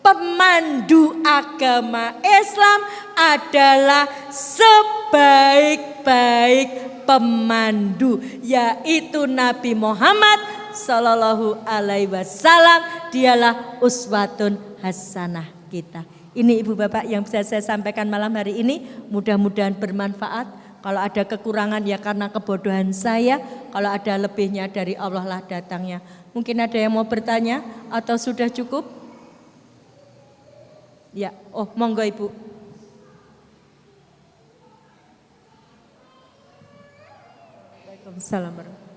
pemandu agama Islam adalah sebaik-baik pemandu, yaitu Nabi Muhammad Sallallahu Alaihi Wasallam. Dialah uswatun hasanah kita. Ini Ibu Bapak yang bisa saya sampaikan malam hari ini, mudah-mudahan bermanfaat. Kalau ada kekurangan ya karena kebodohan saya, kalau ada lebihnya dari Allah lah datangnya. Mungkin ada yang mau bertanya atau sudah cukup? Ya, oh monggo Ibu. Waalaikumsalam warahmatullahi.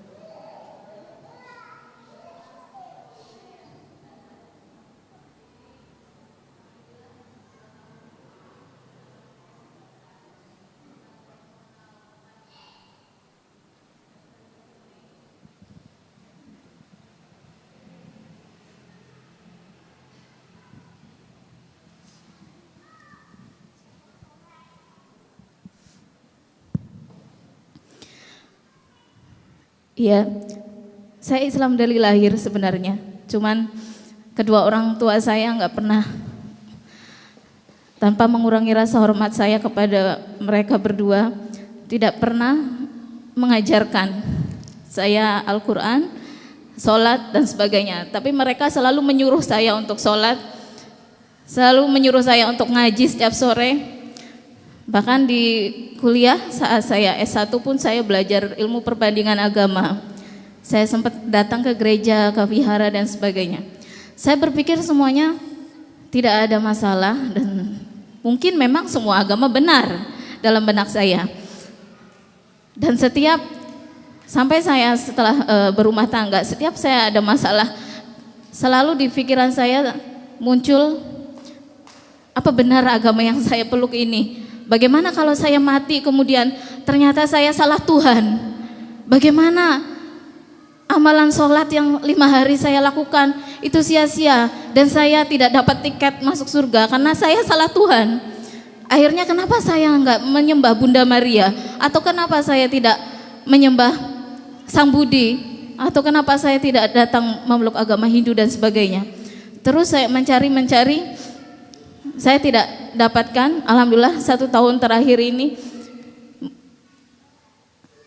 Iya, saya Islam dari lahir sebenarnya. Cuman kedua orang tua saya nggak pernah, tanpa mengurangi rasa hormat saya kepada mereka berdua, tidak pernah mengajarkan saya Al-Quran, sholat dan sebagainya. Tapi mereka selalu menyuruh saya untuk sholat, selalu menyuruh saya untuk ngaji setiap sore. Bahkan di kuliah saat saya S1 pun saya belajar ilmu perbandingan agama. Saya sempat datang ke gereja, ke vihara dan sebagainya. Saya berpikir semuanya tidak ada masalah dan mungkin memang semua agama benar dalam benak saya. Dan setiap sampai saya setelah berumah tangga, setiap saya ada masalah, selalu di pikiran saya muncul, apa benar agama yang saya peluk ini? Bagaimana kalau saya mati kemudian ternyata saya salah Tuhan? Bagaimana amalan sholat yang 5 hari saya lakukan itu sia-sia dan saya tidak dapat tiket masuk surga karena saya salah Tuhan? Akhirnya kenapa saya enggak menyembah Bunda Maria? Atau kenapa saya tidak menyembah Sang Budi? Atau kenapa saya tidak datang memeluk agama Hindu dan sebagainya? Terus saya mencari, saya tidak dapatkan. Alhamdulillah 1 tahun terakhir ini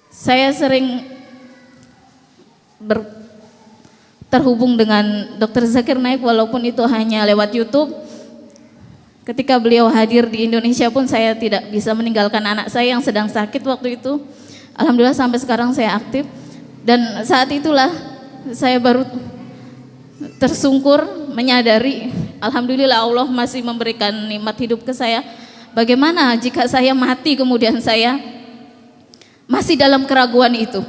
saya sering terhubung dengan Dr. Zakir Naik, walaupun itu hanya lewat YouTube. Ketika beliau hadir di Indonesia pun saya tidak bisa meninggalkan anak saya yang sedang sakit waktu itu. Alhamdulillah sampai sekarang saya aktif. Dan saat itulah saya baru tersungkur menyadari, alhamdulillah Allah masih memberikan nikmat hidup ke saya. Bagaimana jika saya mati kemudian saya masih dalam keraguan itu?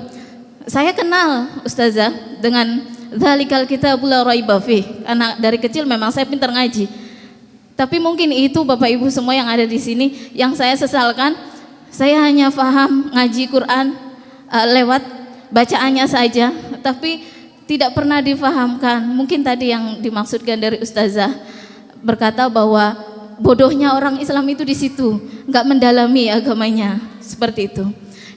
Saya kenal Ustazah dengan dzalikal kitabul la raiba fih. Karena dari kecil memang saya pintar ngaji. Tapi mungkin itu Bapak Ibu semua yang ada di sini yang saya sesalkan. Saya hanya paham ngaji Quran lewat bacaannya saja, tapi tidak pernah difahamkan. Mungkin tadi yang dimaksudkan dari Ustazah berkata bahwa bodohnya orang Islam itu di situ, nggak mendalami agamanya, seperti itu.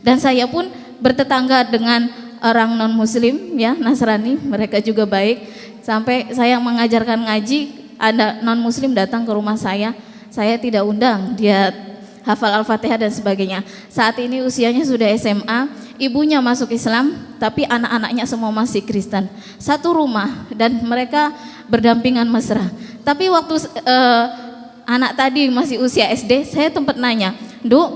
Dan saya pun bertetangga dengan orang non Muslim, ya Nasrani, mereka juga baik. Sampai saya mengajarkan ngaji, ada non Muslim datang ke rumah saya tidak undang, dia hafal Al-Fatihah dan sebagainya. Saat ini usianya sudah SMA, ibunya masuk Islam, tapi anak-anaknya semua masih Kristen. Satu rumah dan mereka berdampingan mesra. Tapi waktu anak tadi masih usia SD, saya tempat nanya, "Duk,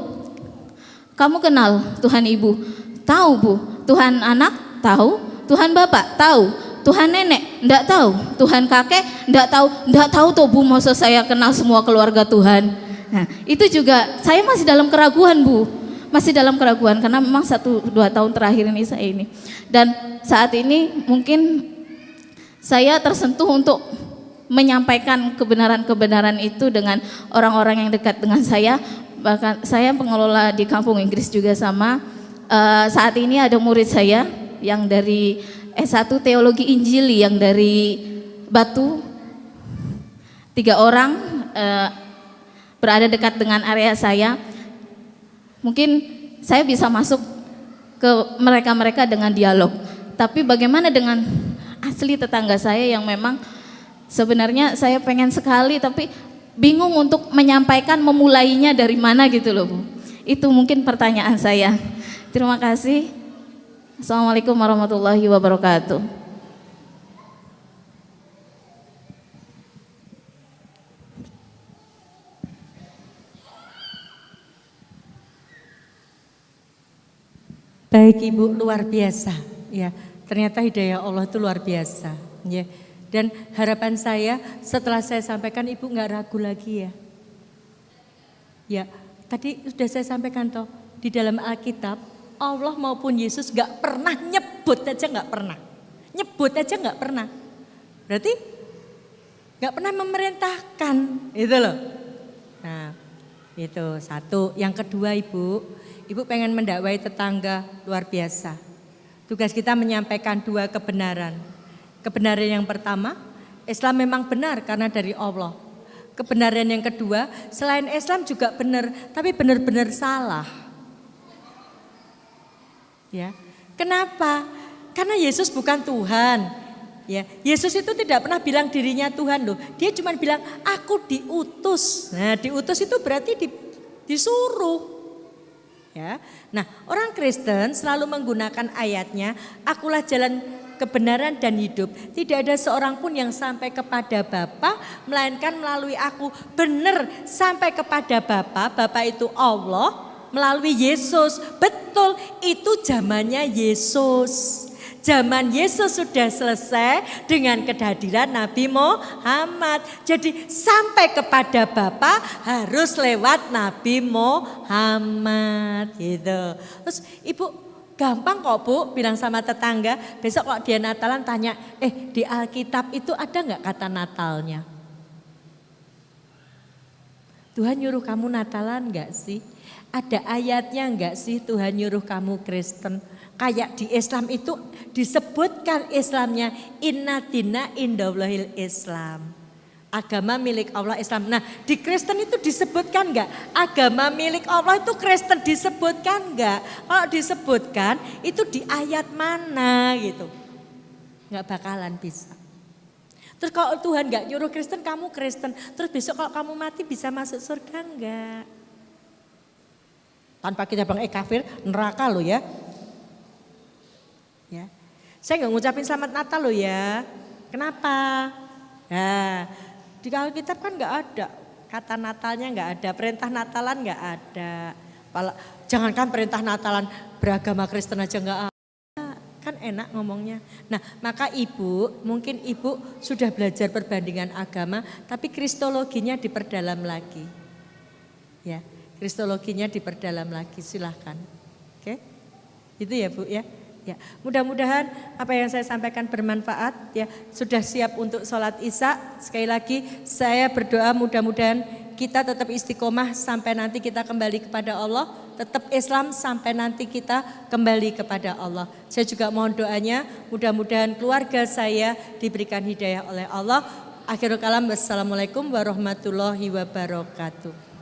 kamu kenal Tuhan Ibu?" "Tahu, Bu." "Tuhan anak?" "Tahu." "Tuhan bapak?" "Tahu." "Tuhan nenek?" "Enggak tahu." "Tuhan kakek?" "Enggak tahu." "Enggak tahu tuh, Bu, masa saya kenal semua keluarga Tuhan." Nah, itu juga saya masih dalam keraguan, Bu. Masih dalam keraguan karena memang 1-2 tahun terakhir ini saya ini. Dan saat ini mungkin saya tersentuh untuk menyampaikan kebenaran-kebenaran itu dengan orang-orang yang dekat dengan saya. Bahkan saya pengelola di kampung Inggris juga sama. Saat ini ada murid saya yang dari S1 Teologi Injili yang dari Batu, 3 orang berada dekat dengan area saya. Mungkin saya bisa masuk ke mereka-mereka dengan dialog. Tapi bagaimana dengan asli tetangga saya yang memang sebenarnya saya pengen sekali tapi bingung untuk menyampaikan memulainya dari mana gitu loh, Bu. Itu mungkin pertanyaan saya. Terima kasih. Assalamualaikum warahmatullahi wabarakatuh. Baik Ibu, luar biasa. Ya, ternyata hidayah Allah itu luar biasa. Ya. Dan harapan saya setelah saya sampaikan Ibu nggak ragu lagi ya. Ya, tadi sudah saya sampaikan toh di dalam Alkitab Allah maupun Yesus nggak pernah nyebut aja nggak pernah, nyebut aja nggak pernah. Berarti nggak pernah memerintahkan, itu loh. Nah, itu satu. Yang kedua Ibu pengen mendakwai tetangga, luar biasa. Tugas kita menyampaikan 2 kebenaran. Kebenaran yang pertama, Islam memang benar karena dari Allah. Kebenaran yang kedua, selain Islam juga benar, tapi benar-benar salah. Ya, Kenapa? Karena Yesus bukan Tuhan. Ya, Yesus itu tidak pernah bilang dirinya Tuhan loh. Dia cuma bilang aku diutus. Nah, diutus itu berarti disuruh. Ya. Nah, orang Kristen selalu menggunakan ayatnya, akulah jalan kebenaran dan hidup. Tidak ada seorang pun yang sampai kepada Bapa melainkan melalui aku. Benar, sampai kepada Bapa. Bapa itu Allah melalui Yesus. Betul, itu zamannya Yesus. Zaman Yesus sudah selesai dengan kehadiran Nabi Muhammad. Jadi sampai kepada Bapa harus lewat Nabi Muhammad gitu. Terus Ibu gampang kok Bu bilang sama tetangga, besok kok dia Natalan tanya, di Alkitab itu ada nggak kata Natalnya? Tuhan nyuruh kamu Natalan nggak sih? Ada ayatnya nggak sih Tuhan nyuruh kamu Kristen? Kayak di Islam itu disebutkan Islamnya inna dina indallahil Islam. Agama milik Allah Islam. Nah di Kristen itu disebutkan enggak? Agama milik Allah itu Kristen disebutkan enggak? Kalau disebutkan itu di ayat mana gitu. Enggak bakalan bisa. Terus kalau Tuhan enggak nyuruh Kristen, kamu Kristen. Terus besok kalau kamu mati bisa masuk surga enggak? Tanpa kita bilang kafir, neraka lo ya. Ya, saya nggak ngucapin selamat Natal loh ya. Kenapa? Nah, di Alkitab kan nggak ada kata Natalnya, nggak ada perintah Natalan, nggak ada. Jangankan perintah Natalan, beragama Kristen aja nggak ada. Kan enak ngomongnya. Nah, maka Ibu, mungkin Ibu sudah belajar perbandingan agama, tapi kristologinya diperdalam lagi. Ya, kristologinya diperdalam lagi. Silahkan. Oke, itu ya Bu ya. Ya, mudah-mudahan apa yang saya sampaikan bermanfaat ya. Sudah siap untuk sholat Isya. Sekali lagi saya berdoa mudah-mudahan kita tetap istiqomah sampai nanti kita kembali kepada Allah. Tetap Islam sampai nanti kita kembali kepada Allah. Saya juga mohon doanya mudah-mudahan keluarga saya diberikan hidayah oleh Allah. Akhirul kalam, wassalamualaikum warahmatullahi wabarakatuh.